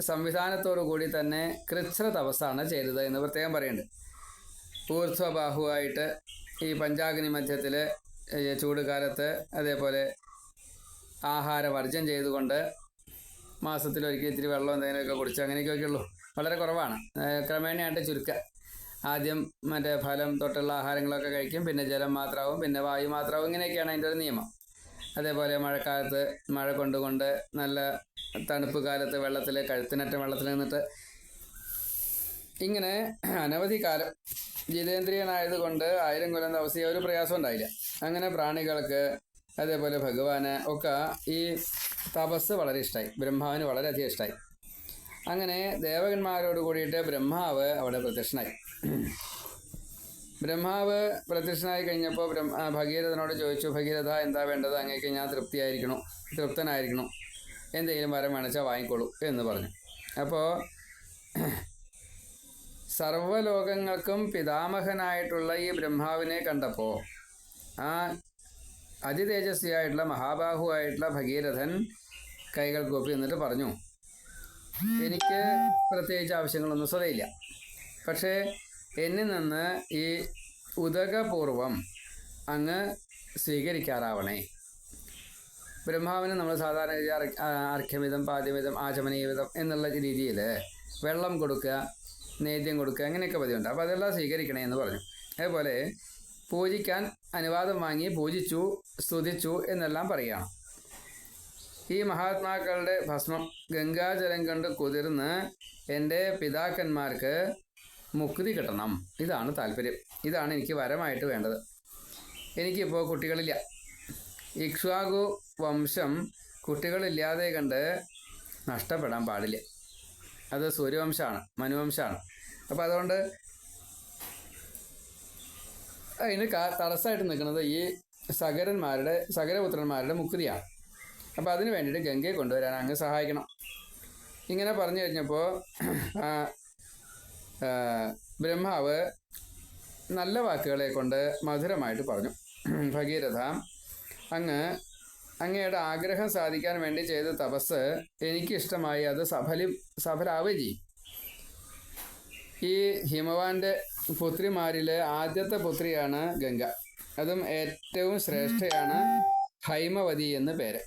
സംവിധാനത്തോടു കൂടി തന്നെ കൃച്ഛ്ര തപസ്സാണ് ചെയ്തത് എന്ന് പ്രത്യേകം പറയുന്നുണ്ട്. ഊർധ്വബാഹുവായിട്ട് ഈ പഞ്ചാഗ്നി മധ്യത്തിൽ ചൂട് കാലത്ത് അതേപോലെ ആഹാരവർജ്യം ചെയ്തുകൊണ്ട് മാസത്തിലൊരിക്കൽ ഇത്തിരി വെള്ളം എന്തെങ്കിലുമൊക്കെ കുടിച്ച് അങ്ങനെയൊക്കെ ഉള്ളൂ. വളരെ കുറവാണ്. ക്രമേണയായിട്ട് ചുരുക്കുക. ആദ്യം മറ്റേ ഫലം തൊട്ടുള്ള ആഹാരങ്ങളൊക്കെ കഴിക്കും, പിന്നെ ജലം മാത്രമാവും, പിന്നെ വായു മാത്രമാവും. ഇങ്ങനെയൊക്കെയാണ് അതിൻ്റെ ഒരു നിയമം. അതേപോലെ മഴക്കാലത്ത് മഴ കൊണ്ടുകൊണ്ട് നല്ല തണുപ്പ് കാലത്ത് വെള്ളത്തിൽ കഴുത്തിനറ്റം വെള്ളത്തിൽ നിന്നിട്ട് ഇങ്ങനെ അനവധി കാലം ജിതേന്ദ്രിയനായതുകൊണ്ട് 1000 കൊല്ലം തപസ് ചെയ്യാൻ ഒരു പ്രയാസം ഉണ്ടായില്ല. അങ്ങനെ പ്രാണികൾക്ക് അതേപോലെ ഭഗവാന് ഒക്കെ ഈ തപസ് വളരെ ഇഷ്ടമായി. ബ്രഹ്മാവിന് വളരെയധികം ഇഷ്ടമായി. അങ്ങനെ ദേവകന്മാരോട് കൂടിയിട്ട് ബ്രഹ്മാവ് അവിടെ പ്രത്യക്ഷനായി. ബ്രഹ്മാവ് പ്രത്യക്ഷനായി കഴിഞ്ഞപ്പോൾ ഭഗീരഥനോട് ചോദിച്ചു, ഭഗീരഥ എന്താ വേണ്ടത്? അങ്ങേക്ക് ഞാൻ തൃപ്തനായിരിക്കണം, എന്തെങ്കിലും വരം വേണിച്ചാൽ വാങ്ങിക്കോളൂ എന്ന് പറഞ്ഞു. അപ്പോൾ സർവ്വലോകങ്ങൾക്കും പിതാമഹനായിട്ടുള്ള ഈ ബ്രഹ്മാവിനെ കണ്ടപ്പോൾ ആ അതിതേജസ്വിയായിട്ടുള്ള മഹാബാഹുവായിട്ടുള്ള ഭഗീരഥൻ കൈകൾ കൂപ്പി എന്നിട്ട് പറഞ്ഞു, എനിക്ക് പ്രത്യേകിച്ച് ആവശ്യങ്ങളൊന്നും സ്വതയില്ല, പക്ഷേ എന്നിൽ നിന്ന് ഈ ഉദകപൂർവം അങ്ങ് സ്വീകരിക്കാറാവണേ. ബ്രഹ്മാവിന് നമ്മൾ സാധാരണ അർഘ്യമിതം, പാദ്യമിതം, ആചമനീയവിധം എന്നുള്ള രീതിയിൽ വെള്ളം കൊടുക്കുക, നേദ്യം കൊടുക്കുക, അങ്ങനെയൊക്കെ പതിവുണ്ട്. അപ്പോൾ അതെല്ലാം സ്വീകരിക്കണേ എന്ന് പറഞ്ഞു. അതേപോലെ പൂജിക്കാൻ അനുവാദം വാങ്ങി പൂജിച്ചു, സ്തുതിച്ചു എന്നെല്ലാം പറയുകയാണ്. ഈ മഹാത്മാക്കളുടെ ഭസ്മം ഗംഗാജലം കൊണ്ട് കുതിർന്ന് എൻ്റെ പിതാക്കന്മാർക്ക് മുക്തി കിട്ടണം. ഇതാണ് താല്പര്യം. ഇതാണ് എനിക്ക് വരമായിട്ട് വേണ്ടത്. എനിക്കിപ്പോൾ കുട്ടികളില്ല. ഇക്ഷ്വാകു വംശം കുട്ടികളില്ലാതെ കണ്ട് നഷ്ടപ്പെടാൻ പാടില്ല. അത് സൂര്യവംശമാണ്, മനുവംശമാണ്. അപ്പോൾ അതുകൊണ്ട് അതിന് തടസ്സമായിട്ട് നിൽക്കുന്നത് ഈ സകരപുത്രന്മാരുടെ മുക്തിയാണ്. അപ്പോൾ അതിന് വേണ്ടിയിട്ട് ഗംഗയെ കൊണ്ടുവരാൻ അങ്ങ് സഹായിക്കണം. ഇങ്ങനെ പറഞ്ഞു കഴിഞ്ഞപ്പോൾ ബ്രഹ്മാവ് നല്ല വാക്കുകളെ കൊണ്ട് മധുരമായിട്ട് പറഞ്ഞു, ഭഗീരഥ, അങ്ങയുടെ ആഗ്രഹം സാധിക്കാൻ വേണ്ടി ചെയ്ത തപസ് എനിക്കിഷ്ടമായി. അത് സഫലാവുകയും ചെയ്യും. ഈ ഹിമവാന്റെ പുത്രിമാരിൽ ആദ്യത്തെ പുത്രിയാണ് ഗംഗ. അതും ഏറ്റവും ശ്രേഷ്ഠയാണ് ഹൈമവതി എന്ന് പേര്.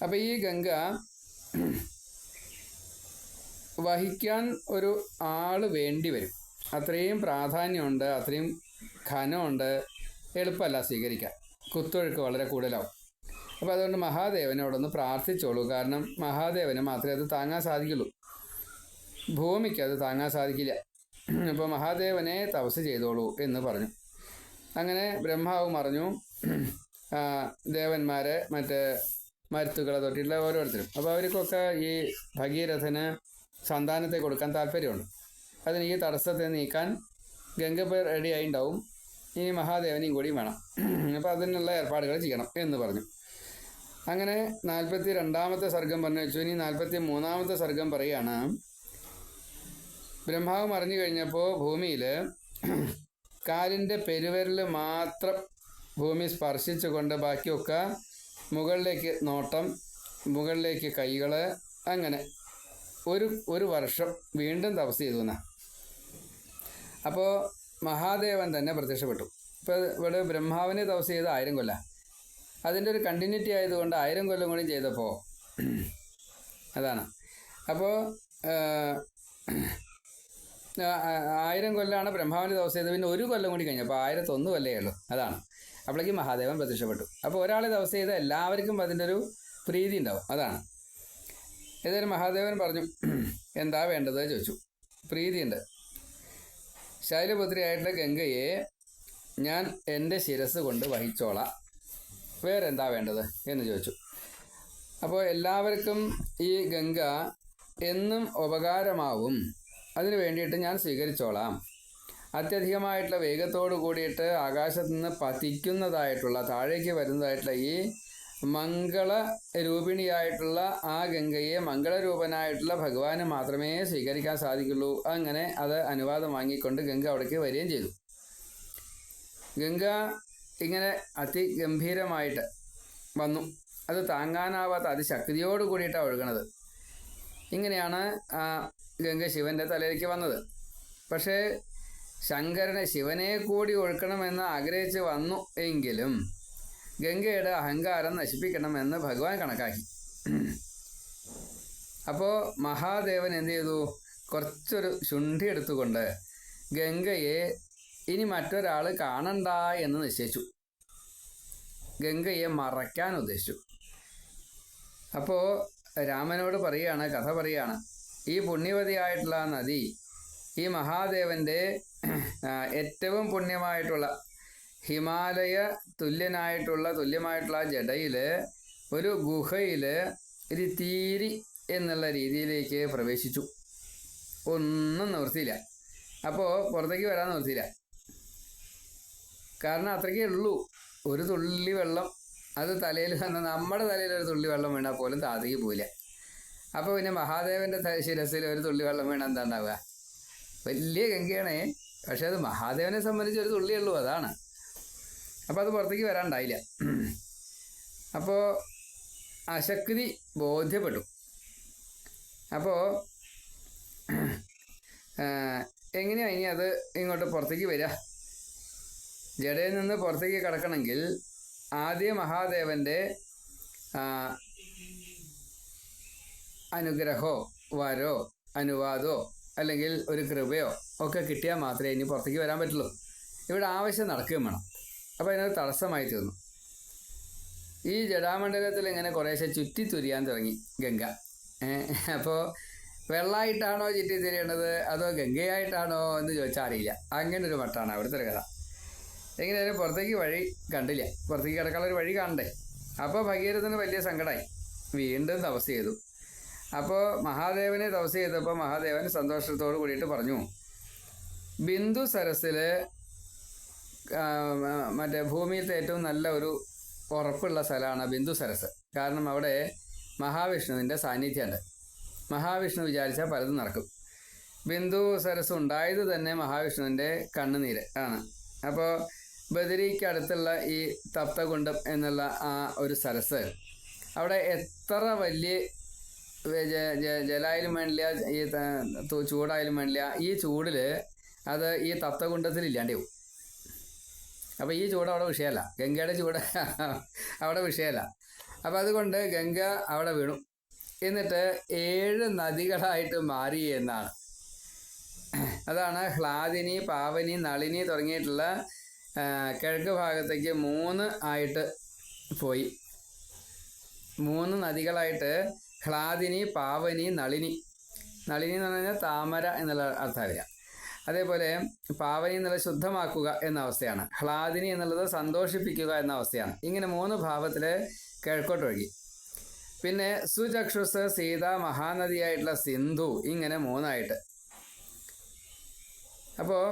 അപ്പം ഈ ഗംഗ വഹിക്കാൻ ഒരു ആൾ വേണ്ടി വരും. അത്രയും പ്രാധാന്യമുണ്ട്, അത്രയും ഘനമുണ്ട്, എളുപ്പമല്ല സ്വീകരിക്കാൻ. കുത്തൊഴുക്ക് വളരെ കൂടുതലാവും. അപ്പോൾ അതുകൊണ്ട് മഹാദേവനോടൊന്ന് പ്രാർത്ഥിച്ചോളൂ. കാരണം മഹാദേവന് മാത്രമേ അത് താങ്ങാൻ സാധിക്കുള്ളൂ, ഭൂമിക്ക് അത് താങ്ങാൻ സാധിക്കില്ല. അപ്പോൾ മഹാദേവനെ തപസ് ചെയ്തോളൂ എന്ന് പറഞ്ഞു. അങ്ങനെ ബ്രഹ്മാവ് പറഞ്ഞു ദേവന്മാരെ, മറ്റ് മരുത്തുക്കളെ തൊട്ടിട്ടുള്ള ഓരോരുത്തരും. അപ്പോൾ അവർക്കൊക്കെ ഈ ഭഗീരഥന് സന്താനത്തെ കൊടുക്കാൻ താല്പര്യമുണ്ട്. അതിന് ഈ തടസ്സത്തെ നീക്കാൻ ഗംഗ റെഡി ആയിണ്ടാവും. ഇനി മഹാദേവനെയും കൂടി വേണം. അപ്പോൾ അതിനുള്ള ഏർപ്പാടുകൾ ചെയ്യണം എന്ന് പറഞ്ഞു. അങ്ങനെ 42ാമത്തെ സർഗം പറഞ്ഞു വെച്ചു. ഇനി 43ാമത്തെ സർഗം പറയുകയാണ്. ബ്രഹ്മാവ് മറിഞ്ഞു കഴിഞ്ഞപ്പോൾ ഭൂമിയിൽ കാലിൻ്റെ പെരുവിരൽ മാത്രം ഭൂമി സ്പർശിച്ചുകൊണ്ട് ബാക്കിയൊക്കെ മുകളിലേക്ക് നോട്ടം, മുകളിലേക്ക് കൈകൾ, അങ്ങനെ ഒരു വർഷം വീണ്ടും തപസ് ചെയ്തു എന്നാ. അപ്പോൾ മഹാദേവൻ തന്നെ പ്രത്യക്ഷപ്പെട്ടു. ഇപ്പോൾ ഇവിടെ ബ്രഹ്മാവിനെ തപസ് ചെയ്ത് 1000 കൊല്ലം. അതിൻ്റെ ഒരു കണ്ടിന്യൂറ്റി ആയതുകൊണ്ട് 1000 കൊല്ലം കൂടി ചെയ്തപ്പോൾ അതാണ്. അപ്പോൾ 1000 കൊല്ലമാണ് ബ്രഹ്മാവിനെ തപസ് ചെയ്തത്. പിന്നെ 1 കൊല്ലം കൂടി കഴിഞ്ഞപ്പോൾ 1001 കൊല്ലമേ ഉള്ളൂ. അതാണ്. അപ്പോഴേക്കും മഹാദേവൻ പ്രത്യക്ഷപ്പെട്ടു. അപ്പോൾ ഒരാളെ തപസ് ചെയ്ത എല്ലാവർക്കും അതിൻ്റെ ഒരു പ്രീതി ഉണ്ടാവും. അതാണ്. ഏതായാലും മഹാദേവൻ പറഞ്ഞു, എന്താ വേണ്ടത് ചോദിച്ചു. പ്രീതിയുണ്ട്. ശൈലപുത്രിയായിട്ടുള്ള ഗംഗയെ ഞാൻ എൻ്റെ ശിരസ് കൊണ്ട് വഹിച്ചോളാം, വേറെ എന്താ വേണ്ടത് എന്ന് ചോദിച്ചു. അപ്പോൾ എല്ലാവർക്കും ഈ ഗംഗ എന്നും ഉപകാരമാവും, അതിനു വേണ്ടിയിട്ട് ഞാൻ സ്വീകരിച്ചോളാം. അത്യധികമായിട്ടുള്ള വേഗത്തോടു കൂടിയിട്ട് ആകാശത്തു നിന്ന് പതിക്കുന്നതായിട്ടുള്ള, താഴേക്ക് വരുന്നതായിട്ടുള്ള ഈ മംഗളരൂപിണിയായിട്ടുള്ള ആ ഗംഗയെ മംഗളരൂപനായിട്ടുള്ള ഭഗവാന് മാത്രമേ സ്വീകരിക്കാൻ സാധിക്കുള്ളൂ. അങ്ങനെ അത് അനുവാദം വാങ്ങിക്കൊണ്ട് ഗംഗ അവിടേക്ക് വരികയും ചെയ്തു. ഗംഗ ഇങ്ങനെ അതിഗംഭീരമായിട്ട് വന്നു. അത് താങ്ങാനാവാത്ത അതിശക്തിയോട് കൂടിയിട്ടാണ് ഒഴുകണത്. ഇങ്ങനെയാണ് ആ ഗംഗ ശിവൻ്റെ തലയിലേക്ക് വന്നത്. പക്ഷേ ശിവനെ കൂടി ഒഴുക്കണമെന്ന് ആഗ്രഹിച്ച് വന്നു എങ്കിലും ഗംഗയുടെ അഹങ്കാരം നശിപ്പിക്കണമെന്ന് ഭഗവാൻ കണക്കാക്കി. അപ്പോൾ മഹാദേവൻ എന്ത് ചെയ്തു? കുറച്ചൊരു ശുണ്ഠി എടുത്തുകൊണ്ട് ഗംഗയെ ഇനി മറ്റൊരാൾ കാണണ്ട എന്ന് നിശ്ചയിച്ചു. ഗംഗയെ മറയ്ക്കാൻ ഉദ്ദേശിച്ചു. അപ്പോൾ രാമനോട് പറയുകയാണ്, കഥ പറയുകയാണ്, ഈ പുണ്യവതിയായിട്ടുള്ള നദി ഈ മഹാദേവൻ്റെ ഏറ്റവും പുണ്യമായിട്ടുള്ള ഹിമാലയ തുല്യമായിട്ടുള്ള ജടയിൽ ഒരു ഗുഹയിൽ ഒരു തീരി എന്നുള്ള രീതിയിലേക്ക് പ്രവേശിച്ചു. ഒന്നും നിവൃത്തിയില്ല. അപ്പോൾ പുറത്തേക്ക് വരാൻ നിവൃത്തിയില്ല. കാരണം അത്രയ്ക്കേ ഉള്ളൂ. ഒരു തുള്ളി വെള്ളം അത് തലയിൽ വന്ന് നമ്മുടെ തലയിൽ ഒരു തുള്ളി വെള്ളം വീണാൽ പോലും താഴേക്ക് പോയില്ല. അപ്പോൾ പിന്നെ മഹാദേവൻ്റെ ശിരസിൽ ഒരു തുള്ളി വെള്ളം വീണാൽ എന്താ ഉണ്ടാവുക? വലിയ ഗംഗയാണേ, പക്ഷെ അത് മഹാദേവനെ സംബന്ധിച്ച് ഒരു തുള്ളിയേ ഉള്ളൂ. അതാണ്. അപ്പോൾ അത് പുറത്തേക്ക് വരാണ്ടായില്ല. അപ്പോൾ അശക്തി ബോധ്യപ്പെട്ടു. അപ്പോൾ എങ്ങനെയാണ് ഇനി അത് ഇങ്ങോട്ട് പുറത്തേക്ക് വരിക? ജടയിൽ നിന്ന് പുറത്തേക്ക് കിടക്കണമെങ്കിൽ ആദ്യ മഹാദേവൻ്റെ അനുഗ്രഹമോ വരോ അനുവാദമോ അല്ലെങ്കിൽ ഒരു കൃപയോ ഒക്കെ കിട്ടിയാൽ മാത്രമേ ഇനി പുറത്തേക്ക് വരാൻ പറ്റുള്ളൂ. ഇവിടെ ആവശ്യം നടക്കുകയും വേണം. അപ്പോൾ അതിനൊരു തടസ്സമായി തീർന്നു. ഈ ജടാമണ്ഡലത്തിൽ ഇങ്ങനെ കുറേശ്ശെ ചുറ്റിത്തുരിയാൻ തുടങ്ങി ഗംഗ. അപ്പോൾ വെള്ളമായിട്ടാണോ ചുറ്റിത്തിരിയേണ്ടത് അതോ ഗംഗയായിട്ടാണോ എന്ന് ചോദിച്ചാൽ അറിയില്ല. അങ്ങനെ ഒരു മട്ടാണ് അവിടുത്തെ ഒരു കഥ. എങ്ങനെയായാലും പുറത്തേക്ക് വഴി കണ്ടില്ല, പുറത്തേക്ക് കിടക്കാനുള്ളൊരു വഴി കാണണ്ടേ. അപ്പോൾ ഭഗീരഥന് വലിയ സങ്കടമായി, വീണ്ടും തപസ് ചെയ്തു. അപ്പോൾ മഹാദേവനെ തപസ് ചെയ്തപ്പോൾ മഹാദേവൻ സന്തോഷത്തോട് കൂടിയിട്ട് പറഞ്ഞു, ബിന്ദു സരസിൽ മറ്റേ ഭൂമിയിലത്തെ ഏറ്റവും നല്ല ഒരു ഉറപ്പുള്ള സ്ഥലമാണ് ബിന്ദു സരസ്. കാരണം അവിടെ മഹാവിഷ്ണുവിൻ്റെ സാന്നിധ്യമുണ്ട്. മഹാവിഷ്ണു വിചാരിച്ചാൽ പലതും നടക്കും. ബിന്ദു സരസ് ഉണ്ടായത് തന്നെ മഹാവിഷ്ണുവിൻ്റെ കണ്ണുനീര് ആണ്. അപ്പോൾ ബദരിക്ക് അടുത്തുള്ള ഈ തപ്തകുണ്ടം എന്നുള്ള ആ ഒരു സരസ്, അവിടെ എത്ര വലിയ ജലായാലും വേണ്ടില്ല, ഈ ചൂടായാലും വേണ്ടില്ല, ഈ ചൂടിൽ അത് ഈ തപ്തകുണ്ടത്തിൽ ഇല്ലാണ്ടേ പോകും. അപ്പോൾ ഈ ചൂട് അവിടെ വിഷയമല്ല, ഗംഗയുടെ ചൂട് അവിടെ വിഷയമല്ല. അപ്പോൾ അതുകൊണ്ട് ഗംഗ അവിടെ വീണു. എന്നിട്ട് 7 നദികളായിട്ട് മാറി എന്നാണ്. അതാണ് ഹ്ലാദിനി, പാവനി, നളിനി തുടങ്ങിയിട്ടുള്ള കിഴക്ക് ഭാഗത്തേക്ക് 3 ആയിട്ട് പോയി. 3 നദികളായിട്ട് ഹ്ലാദിനി, പാവനി, നളിനി. നളിനി എന്ന് പറഞ്ഞാൽ താമര എന്നുള്ള അർത്ഥം വരിക. അതേപോലെ പാവനി എന്നുള്ളത് ശുദ്ധമാക്കുക എന്ന അവസ്ഥയാണ്. ഹ്ലാദിനി എന്നുള്ളത് സന്തോഷിപ്പിക്കുക എന്ന അവസ്ഥയാണ്. ഇങ്ങനെ 3 ഭാവത്തിൽ കിഴക്കോട്ടൊഴുകി. പിന്നെ സുചക്ഷുസ്, സീത, മഹാനദിയായിട്ടുള്ള സിന്ധു, ഇങ്ങനെ 3 ആയിട്ട്. അപ്പോൾ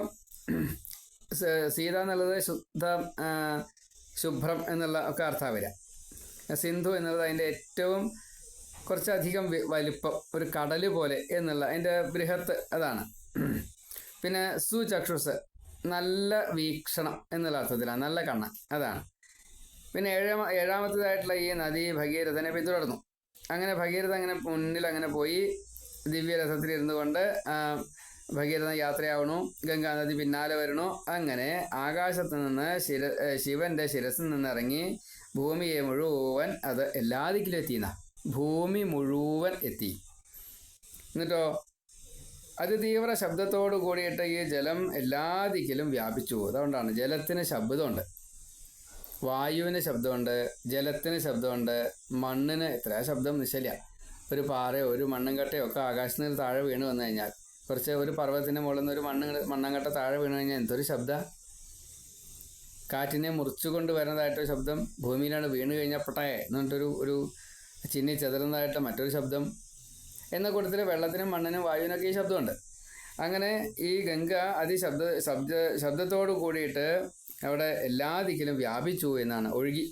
സീത എന്നുള്ളത് ശുദ്ധം, ശുഭ്രം എന്നുള്ള ഒക്കെ അർത്ഥം വരിക. സിന്ധു എന്നുള്ളത് അതിൻ്റെ ഏറ്റവും കുറച്ചധികം വലിപ്പം, ഒരു കടൽ പോലെ എന്നുള്ള അതിൻ്റെ ബൃഹത്ത്, അതാണ്. പിന്നെ സുചക്ഷുസ്, നല്ല വീക്ഷണം എന്നുള്ള അർത്ഥത്തിലാണ്, നല്ല കണ്ണ്, അതാണ്. പിന്നെ ഏഴാമത്തേതായിട്ടുള്ള ഈ നദി ഭഗീരഥനെ പിന്തുടർന്നു. അങ്ങനെ ഭഗീരഥ അങ്ങനെ മുന്നിൽ അങ്ങനെ പോയി ദിവ്യരഥത്തിലിരുന്നു കൊണ്ട് ഭഗീരഥൻ യാത്രയാവണു. ഗംഗാനദി പിന്നാലെ വരണു. അങ്ങനെ ആകാശത്ത് നിന്ന് ശിവന്റെ ശിരസിൽ നിന്നിറങ്ങി ഭൂമിയെ മുഴുവൻ അത് എല്ലാ ദിക്കിലും എത്തിയെന്ന, ഭൂമി മുഴുവൻ എത്തി. എന്നിട്ടോ അതിതീവ്ര ശബ്ദത്തോടു കൂടിയിട്ട് ഈ ജലം എല്ലാ ദിക്കിലും വ്യാപിച്ചു. അതുകൊണ്ടാണ് ജലത്തിന് ശബ്ദമുണ്ട്, വായുവിന് ശബ്ദമുണ്ട്, ജലത്തിന് ശബ്ദമുണ്ട്, മണ്ണിന് എത്ര ശബ്ദം നിശ്ചല. ഒരു പാറയോ ഒരു മണ്ണും കട്ടയോ ഒക്കെ ആകാശത്ത് നിന്ന് താഴെ വീണ് വന്നു കഴിഞ്ഞാൽ, കുറച്ച് ഒരു പർവ്വതത്തിൻ്റെ മുകളിൽ നിന്ന് ഒരു മണ്ണങ്കട്ട താഴെ വീണ് കഴിഞ്ഞാൽ എന്തൊരു ശബ്ദം. കാറ്റിനെ മുറിച്ചുകൊണ്ട് വരുന്നതായിട്ടൊരു ശബ്ദം, ഭൂമിയിലാണ് വീണ് കഴിഞ്ഞാൽ പൊട്ടയെ എന്നിട്ടൊരു ഒരു ചിന്നി ചെതറുന്നതായിട്ട് മറ്റൊരു ശബ്ദം. എന്ന കൂട്ടത്തിൽ വെള്ളത്തിനും മണ്ണിനും വായുവിനൊക്കെ ഈ ശബ്ദമുണ്ട്. അങ്ങനെ ഈ ഗംഗ ശബ്ദത്തോടു കൂടിയിട്ട് അവിടെ എല്ലാ ദിക്കിലും വ്യാപിച്ചു എന്നാണ്, ഒഴുകി.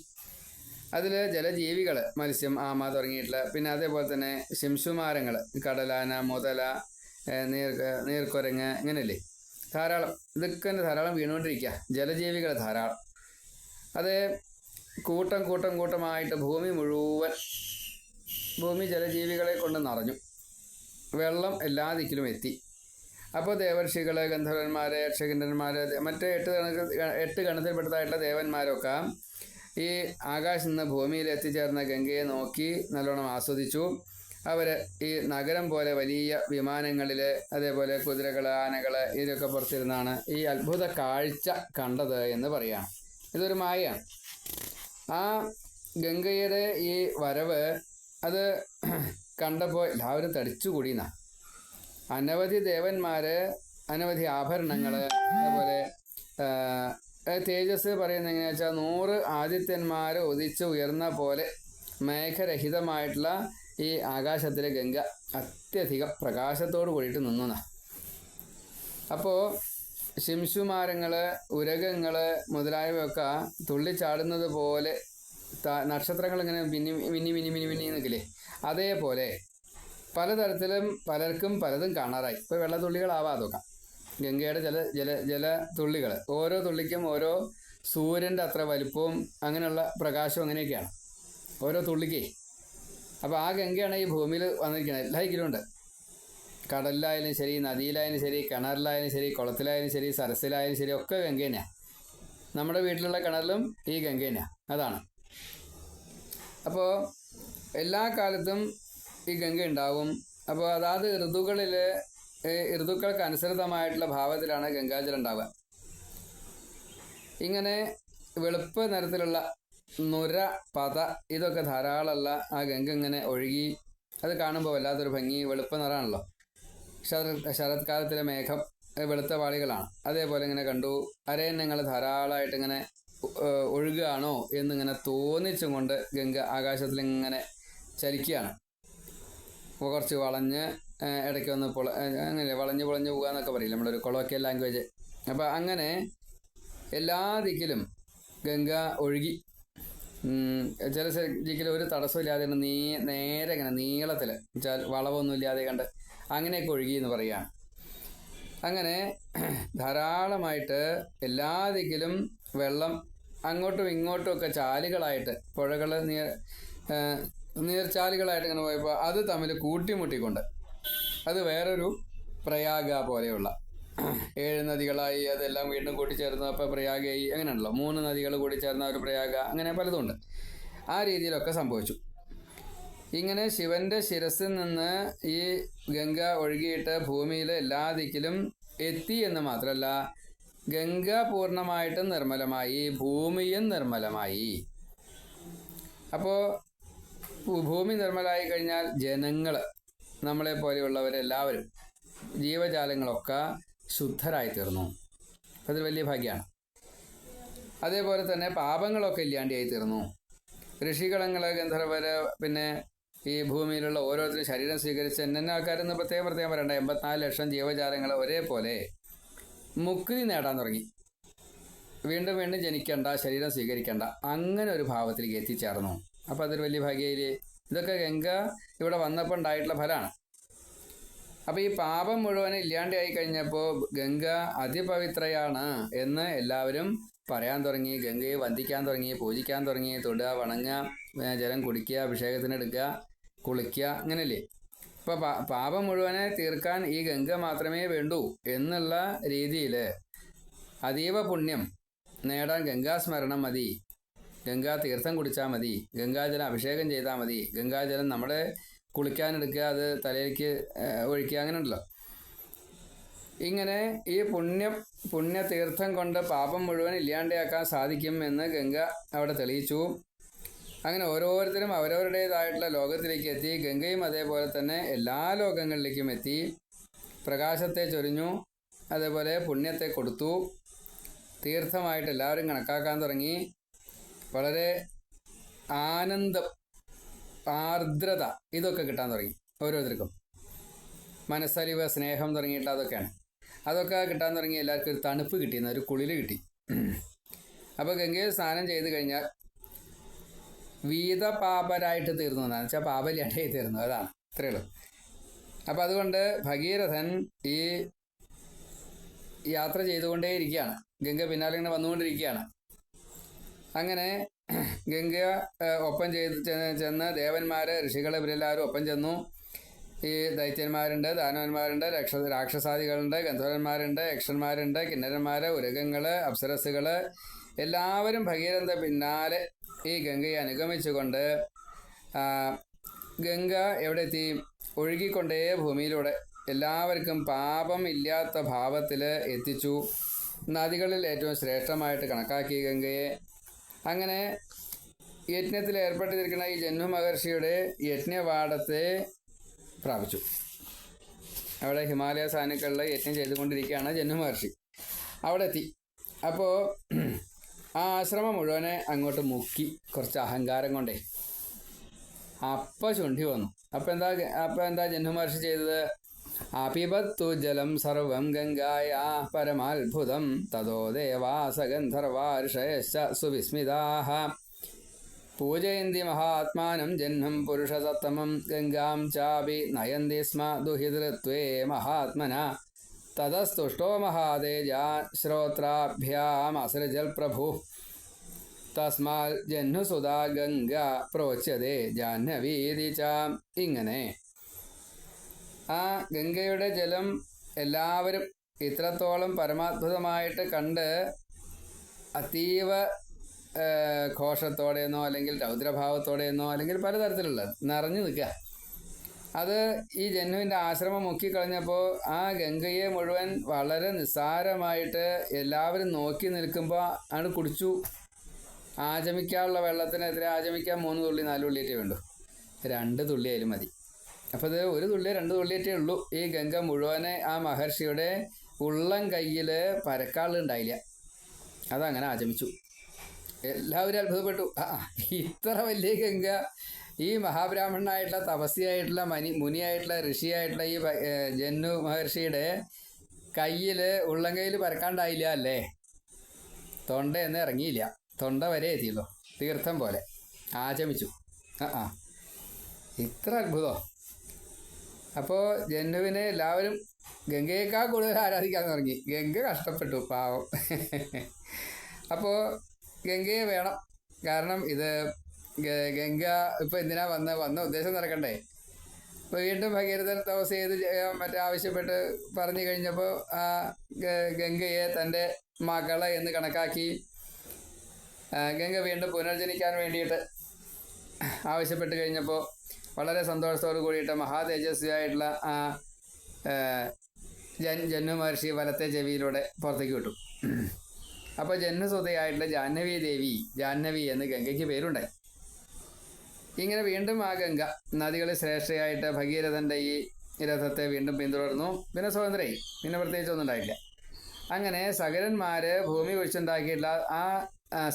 അതിൽ ജലജീവികൾ, മത്സ്യം, ആമ തുടങ്ങിയിട്ടുള്ള, പിന്നെ അതേപോലെ തന്നെ ശിംശുമാരങ്ങൾ, കടലാന, മുതല, നീർക്കുരങ്ങ്, ഇങ്ങനെയല്ലേ ധാരാളം, ഇതൊക്കെ ധാരാളം വീണുകൊണ്ടിരിക്കുക. ജലജീവികൾ ധാരാളം. അത് കൂട്ടമായിട്ട് ഭൂമി ജലജീവികളെ കൊണ്ട് നിറഞ്ഞു. വെള്ളം എല്ലാ ദിക്കിലും എത്തി. അപ്പോൾ ദേവർഷികൾ, ഗന്ധർവന്മാർ, യക്ഷകിന്നരന്മാർ, മറ്റ് 8 ഗണത്തിൽപ്പെട്ടതായിട്ടുള്ള ദേവന്മാരൊക്കെ ഈ ആകാശത്ത് നിന്ന് ഭൂമിയിൽ എത്തിച്ചേർന്ന ഗംഗയെ നോക്കി നല്ലോണം ആസ്വദിച്ചു. അവർ ഈ നഗരം പോലെ വലിയ വിമാനങ്ങളിൽ, അതേപോലെ കുതിരകൾ, ആനകൾ, ഇതൊക്കെ പുറത്തിരുന്നാണ് ഈ അത്ഭുത കാഴ്ച കണ്ടത് എന്ന് പറയുകയാണ്. ഇതൊരു മായയാണ്. ആ ഗംഗയുടെ ഈ വരവ് അത് കണ്ടപ്പോൾ എല്ലാവരും തടിച്ചുകൂടിയെന്നാണ്. അനവധി ദേവന്മാർ, അനവധി ആഭരണങ്ങൾ, അതേപോലെ തേജസ് പറയുന്നത് എങ്ങനെയാ വെച്ചാൽ 100 ആദിത്യന്മാർ ഉദിച്ച് ഉയർന്ന പോലെ മേഘരഹിതമായിട്ടുള്ള ഈ ആകാശത്തിലെ ഗംഗ അത്യധികം പ്രകാശത്തോട് കൂടിയിട്ട് നിന്നു. അപ്പോൾ ശിംശുമാരങ്ങൾ, ഉരകങ്ങൾ മുതലായവയൊക്കെ തുള്ളിച്ചാടുന്നത് പോലെ, നക്ഷത്രങ്ങൾ ഇങ്ങനെ മിന്നി നിൽക്കില്ലേ, അതേപോലെ പലതരത്തിലും പലർക്കും പലതും കാണാറായി. ഇപ്പോൾ വെള്ളത്തുള്ളികളാവാം അതൊക്കെ, ഗംഗയുടെ ജലതുള്ളികൾ, ഓരോ തുള്ളിക്കും ഓരോ സൂര്യൻ്റെ അത്ര വലുപ്പവും അങ്ങനെയുള്ള പ്രകാശവും അങ്ങനെയൊക്കെയാണ് ഓരോ തുള്ളിക്കേ. അപ്പോൾ ആ ഗംഗയാണ് ഈ ഭൂമിയിൽ വന്നിരിക്കുന്നത്. എല്ലാ ദിക്കിലുമുണ്ട്. കടലിലായാലും ശരി, നദിയിലായാലും ശരി, കിണറിലായാലും ശരി, കുളത്തിലായാലും ശരി, സരസിലായാലും ശരി, ഒക്കെ ഗംഗ തന്നെയാണ്. നമ്മുടെ വീട്ടിലുള്ള കിണറിലും ഈ ഗംഗ തന്നെയാണ്. അതാണ്. അപ്പോൾ എല്ലാ കാലത്തും ഈ ഗംഗ ഉണ്ടാവും. അപ്പോൾ അതാത് ഋതുക്കൾക്ക് അനുസൃതമായിട്ടുള്ള ഭാവത്തിലാണ് ഗംഗാജലം ഉണ്ടാവുക. ഇങ്ങനെ വെളുപ്പ് നിറത്തിലുള്ള നുര, പത ഇതൊക്കെ ധാരാളമുള്ള ആ ഗംഗ ഇങ്ങനെ ഒഴുകി, അത് കാണുമ്പോൾ വല്ലാത്തൊരു ഭംഗി. വെളുപ്പ് നിറാണല്ലോ. ശരത്കാലത്തിലെ മേഘം വെളുത്ത പാളികളാണ്. അതേപോലെ ഇങ്ങനെ കണ്ടു. അരയന്നങ്ങൾ ധാരാളമായിട്ട് ഇങ്ങനെ ഒഴുകുകയാണോ എന്നിങ്ങനെ തോന്നിച്ചും കൊണ്ട് ഗംഗ ആകാശത്തിലിങ്ങനെ ചലിക്കുകയാണ്. കുറച്ച് വളഞ്ഞ് ഇടയ്ക്ക് വന്ന് അങ്ങനെ വളഞ്ഞ് പോകുക എന്നൊക്കെ പറയില്ല, നമ്മളൊരു കൊളോക്കിയൽ ലാംഗ്വേജ്. അപ്പോൾ അങ്ങനെ എല്ലാ ദിക്കിലും ഗംഗ ഒഴുകി. ചില ദിക്കിൽ ഒരു തടസ്സമില്ലാതെ നേരെ ഇങ്ങനെ നീളത്തിൽ വെച്ചാൽ വളവൊന്നും ഇല്ലാതെ കണ്ട് അങ്ങനെയൊക്കെ ഒഴുകി എന്ന് പറയുകയാണ്. അങ്ങനെ ധാരാളമായിട്ട് എല്ലാ ദിക്കിലും വെള്ളം അങ്ങോട്ടും ഇങ്ങോട്ടും ഒക്കെ ചാലുകളായിട്ട്, പുഴകൾ നീർച്ചാലുകളായിട്ട് ഇങ്ങനെ പോയപ്പോൾ അത് തമ്മിൽ കൂട്ടിമുട്ടിക്കൊണ്ട് അത് വേറൊരു പ്രയാഗ പോലെയുള്ള 7 നദികളായി അതെല്ലാം വീണ്ടും കൂട്ടിച്ചേർന്നപ്പോൾ പ്രയാഗയായി. അങ്ങനെയാണല്ലോ, 3 നദികൾ കൂടിച്ചേർന്ന ഒരു പ്രയാഗ, അങ്ങനെ പലതുണ്ട്. ആ രീതിയിലൊക്കെ സംഭവിച്ചു. ഇങ്ങനെ ശിവന്റെ ശിരസിൽ നിന്ന് ഈ ഗംഗ ഒഴുകിയിട്ട് ഭൂമിയിൽ എല്ലാ ദിക്കിലും എത്തി എന്ന് മാത്രമല്ല, ഗംഗ പൂർണ്ണമായിട്ടും നിർമ്മലമായി, ഭൂമിയും നിർമ്മലമായി. അപ്പോൾ ഭൂമി നിർമ്മലമായി കഴിഞ്ഞാൽ ജനങ്ങൾ, നമ്മളെ പോലെയുള്ളവരെല്ലാവരും, ജീവജാലങ്ങളൊക്കെ ശുദ്ധരായി തീർന്നു. അതൊരു വലിയ ഭാഗ്യമാണ്. അതേപോലെ തന്നെ പാപങ്ങളൊക്കെ ഇല്ലാണ്ടായി തീർന്നു. ഋഷികളങ്ങൾ, ഗന്ധർവര്, പിന്നെ ഈ ഭൂമിയിലുള്ള ഓരോരുത്തരും ശരീരം സ്വീകരിച്ച് എന്നെ ആൾക്കാരെന്ന് പ്രത്യേകം പറയണ്ട, 84 ലക്ഷം ജീവജാലങ്ങൾ ഒരേപോലെ മുക്തി നേടാൻ തുടങ്ങി. വീണ്ടും വീണ്ടും ജനിക്കേണ്ട, ശരീരം സ്വീകരിക്കേണ്ട, അങ്ങനെ ഒരു ഭാവത്തിലേക്ക് എത്തിച്ചേർന്നു. അപ്പോൾ അതൊരു വലിയ ഭാഗ്യയില്. ഇതൊക്കെ ഗംഗ ഇവിടെ വന്നപ്പോൾ ഉണ്ടായിട്ടുള്ള ഫലമാണ്. അപ്പോൾ ഈ പാപം മുഴുവനും ഇല്ലാണ്ടായി കഴിഞ്ഞപ്പോൾ ഗംഗ അതിപവിത്രയാണ് എന്ന് എല്ലാവരും പറയാൻ തുടങ്ങി. ഗംഗയെ വന്ദിക്കാൻ തുടങ്ങി, പൂജിക്കാൻ തുടങ്ങി. തൊടുക, വണങ്ങുക, ജലം കുടിക്കുക, അഭിഷേകത്തിനെടുക്കുക, കുളിക്കുക, അങ്ങനെയല്ലേ. ഇപ്പോൾ പാപം മുഴുവനെ തീർക്കാൻ ഈ ഗംഗ മാത്രമേ വേണ്ടൂ എന്നുള്ള രീതിയിൽ അതീവ പുണ്യം നേടാൻ ഗംഗാസ്മരണം മതി, ഗംഗാ തീർത്ഥം കുടിച്ചാൽ മതി, ഗംഗാജലം അഭിഷേകം ചെയ്താൽ മതി, ഗംഗാജലം നമ്മളെ കുളിക്കാനെടുക്കുക, അത് തലയിലേക്ക് ഒഴിക്കുക, അങ്ങനെ ഉണ്ടല്ലോ. ഇങ്ങനെ ഈ പുണ്യതീർത്ഥം കൊണ്ട് പാപം മുഴുവൻ ഇല്ലാണ്ടാക്കാൻ സാധിക്കും എന്ന് ഗംഗ അവിടെ തെളിയിച്ചു. അങ്ങനെ ഓരോരുത്തരും അവരവരുടേതായിട്ടുള്ള ലോകത്തിലേക്ക് എത്തി. ഗംഗയും അതേപോലെ തന്നെ എല്ലാ ലോകങ്ങളിലേക്കും എത്തി. പ്രകാശത്തെ ചൊരിഞ്ഞു, അതേപോലെ പുണ്യത്തെ കൊടുത്തു. തീർത്ഥമായിട്ട് എല്ലാവരും കണക്കാക്കാൻ തുടങ്ങി. വളരെ ആനന്ദം, ആർദ്രത ഇതൊക്കെ കിട്ടാൻ തുടങ്ങി ഓരോരുത്തർക്കും. മനസ്സലിവ്, സ്നേഹം തുടങ്ങിയിട്ടുള്ള അതൊക്കെ കിട്ടാൻ തുടങ്ങി. എല്ലാവർക്കും ഒരു തണുപ്പ് കിട്ടിയെന്ന്, ഒരു കുളിര് കിട്ടി. അപ്പോൾ ഗംഗയിൽ സ്നാനം ചെയ്ത് കഴിഞ്ഞാൽ വീതപാപരായിട്ട് തീർന്നു എന്നാണ് വെച്ചാൽ പാപല്യാണ്ടായി തീർന്നു. അതാണ്, ഇത്രയേ ഉള്ളൂ. അപ്പം അതുകൊണ്ട് ഭഗീരഥൻ ഈ യാത്ര ചെയ്തുകൊണ്ടേയിരിക്കുകയാണ്. ഗംഗ പിന്നാലെ ഇങ്ങനെ വന്നുകൊണ്ടിരിക്കുകയാണ്. അങ്ങനെ ഗംഗ ഒപ്പം ചെന്ന് ദേവന്മാർ, ഋഷികൾ, ഇവരെല്ലാവരും ഒപ്പം ചെന്നു. ഈ ദൈത്യന്മാരുണ്ട്, ദാനവന്മാരുണ്ട്, രാക്ഷസാദികളുണ്ട്, ഗന്ധർവന്മാരുണ്ട്, യക്ഷന്മാരുണ്ട്, കിന്നരന്മാർ, ഉരകങ്ങൾ, അപ്സരസുകൾ, എല്ലാവരും ഭഗീരഥൻ്റെ പിന്നാലെ ഈ ഗംഗയെ അനുഗമിച്ചുകൊണ്ട് ഗംഗ എവിടെ എത്തി? ഒഴുകിക്കൊണ്ടേ ഭൂമിയിലൂടെ എല്ലാവർക്കും പാപം ഇല്ലാത്ത ഭാവത്തിൽ എത്തിച്ചു. നദികളിൽ ഏറ്റവും ശ്രേഷ്ഠമായിട്ട് കണക്കാക്കി ഗംഗയെ. അങ്ങനെ യജ്ഞത്തിൽ ഏർപ്പെട്ടിരിക്കുന്ന ഈ ജഹ്നു മഹർഷിയുടെ യജ്ഞവാടത്തെ പ്രാപിച്ചു. അവിടെ ഹിമാലയ സാനുക്കളിൽ യജ്ഞം ചെയ്തുകൊണ്ടിരിക്കുകയാണ് ജഹ്നു മഹർഷി. അവിടെ എത്തി. അപ്പോൾ ആ ആശ്രമം മുഴുവനെ അങ്ങോട്ട് മുക്കി, കുറച്ച് അഹങ്കാരം കൊണ്ടേ. അപ്പം ചുണ്ടി വന്നു. അപ്പം എന്താ ജഹ്നു മഹർഷി ചെയ്തത്? അപിബത്തു ജലം സർവം ഗംഗായ പരമാത്ഭുതം തതോ ദേവാസ ഗന്ധർവാ ഋഷയശ്ച സുവിസ്മിതാഃ പൂജയന്തി മഹാത്മാനം ജഹ്നം പുരുഷസത്തമം ഗംഗാം ചാപി നയന്തി സ്മ ദുഹിതൃത്വേ മഹാത്മന തതസ്തുഷ്ടോ മഹാതേജ ശ്രോത്രാഭ്യാമസൃജൽ പ്രഭു തസ്മാൽ ജഹ്നുസുതാ ഗംഗ പ്രോച്യതേ ജാഹ്നവീതി ച. ഇങ്ങനെ ആ ഗംഗയുടെ ജലം എല്ലാവരും ഇത്രത്തോളം പരമാത്ഭുതമായിട്ട് കണ്ട് അതീവ ഘോഷത്തോടെയെന്നോ അല്ലെങ്കിൽ രൗദ്രഭാവത്തോടെയെന്നോ അല്ലെങ്കിൽ പലതരത്തിലുള്ള നിറഞ്ഞു നിൽക്കുക. അത് ഈ ജന്നുവിൻ്റെ ആശ്രമം മുക്കിക്കളഞ്ഞപ്പോൾ ആ ഗംഗയെ മുഴുവൻ വളരെ നിസ്സാരമായിട്ട് എല്ലാവരും നോക്കി നിൽക്കുമ്പോൾ ആണ് കുടിച്ചു. ആചമിക്കാനുള്ള വെള്ളത്തിന് എത്ര ആചമിക്കാൻ 3 തുള്ളി 4 തുള്ളിയേറ്റേ വേണ്ടു, 2 തുള്ളിയായാലും മതി. അപ്പോൾ അത് 1 തുള്ളി 2 തുള്ളിയേറ്റേ ഉള്ളൂ. ഈ ഗംഗ മുഴുവനെ ആ മഹർഷിയുടെ ഉള്ളം കയ്യിൽ പരക്കാളുണ്ടായില്ല. അതങ്ങനെ ആചമിച്ചു. എല്ലാവരും അത്ഭുതപ്പെട്ടു. ഇത്ര വലിയ ഗംഗ ഈ മഹാബ്രാഹ്മണനായിട്ടുള്ള തപസ്യായിട്ടുള്ള മുനിയായിട്ടുള്ള ഋഷിയായിട്ടുള്ള ഈ ജന്നു മഹർഷിയുടെ കയ്യിൽ ഉള്ളം കയ്യിൽ പരക്കാണ്ടായില്ല അല്ലേ? തൊണ്ടയൊന്നും ഇറങ്ങിയില്ല, തൊണ്ട വരെ എത്തിയല്ലോ, തീർത്ഥം പോലെ ആചമിച്ചു. ഇത്ര അത്ഭുതം. അപ്പോൾ ജന്നുവിനെ എല്ലാവരും ഗംഗയേക്കാൾ കൂടുതൽ ആരാധിക്കാൻ തുടങ്ങി. ഗംഗ കഷ്ടപ്പെട്ടു പാവം. അപ്പോൾ ഗംഗയെ വേണം. കാരണം ഇത് ഗംഗ ഇപ്പോൾ എന്തിനാ വന്ന ഉദ്ദേശം നടക്കണ്ടേ? അപ്പോൾ വീണ്ടും ഭഗീരഥൻ തപസ് ചെയ്ത് ആവശ്യപ്പെട്ട് പറഞ്ഞു കഴിഞ്ഞപ്പോൾ ആ ഗംഗയെ തൻ്റെ മകളെ എന്ന് കണക്കാക്കി ഗംഗ വീണ്ടും പുനർജനിക്കാൻ വേണ്ടിയിട്ട് ആവശ്യപ്പെട്ട് കഴിഞ്ഞപ്പോൾ വളരെ സന്തോഷത്തോടു കൂടിയിട്ട് മഹാതേജസ്വിയായിട്ടുള്ള ആ ജന്നു മഹർഷി വലത്തെ ചെവിയിലൂടെ പുറത്തേക്ക് വിട്ടു. അപ്പോൾ ജന്മസുതയായിട്ടുള്ള ജാഹ്നവി എന്ന് ഗംഗയ്ക്ക് പേരുണ്ടായി. ഇങ്ങനെ വീണ്ടും ആ ഗംഗ നദികളിൽ ശ്രേഷ്ഠയായിട്ട് ഭഗീരഥൻ്റെ ഈ രഥത്തെ വീണ്ടും പിന്തുടർന്നു. പിന്നെ സ്വതന്ത്രയായി, പിന്നെ പ്രത്യേകിച്ചൊന്നും ഉണ്ടായില്ല. അങ്ങനെ സകരന്മാർ ഭൂമി കുഴിച്ചുണ്ടാക്കിയിട്ടുള്ള ആ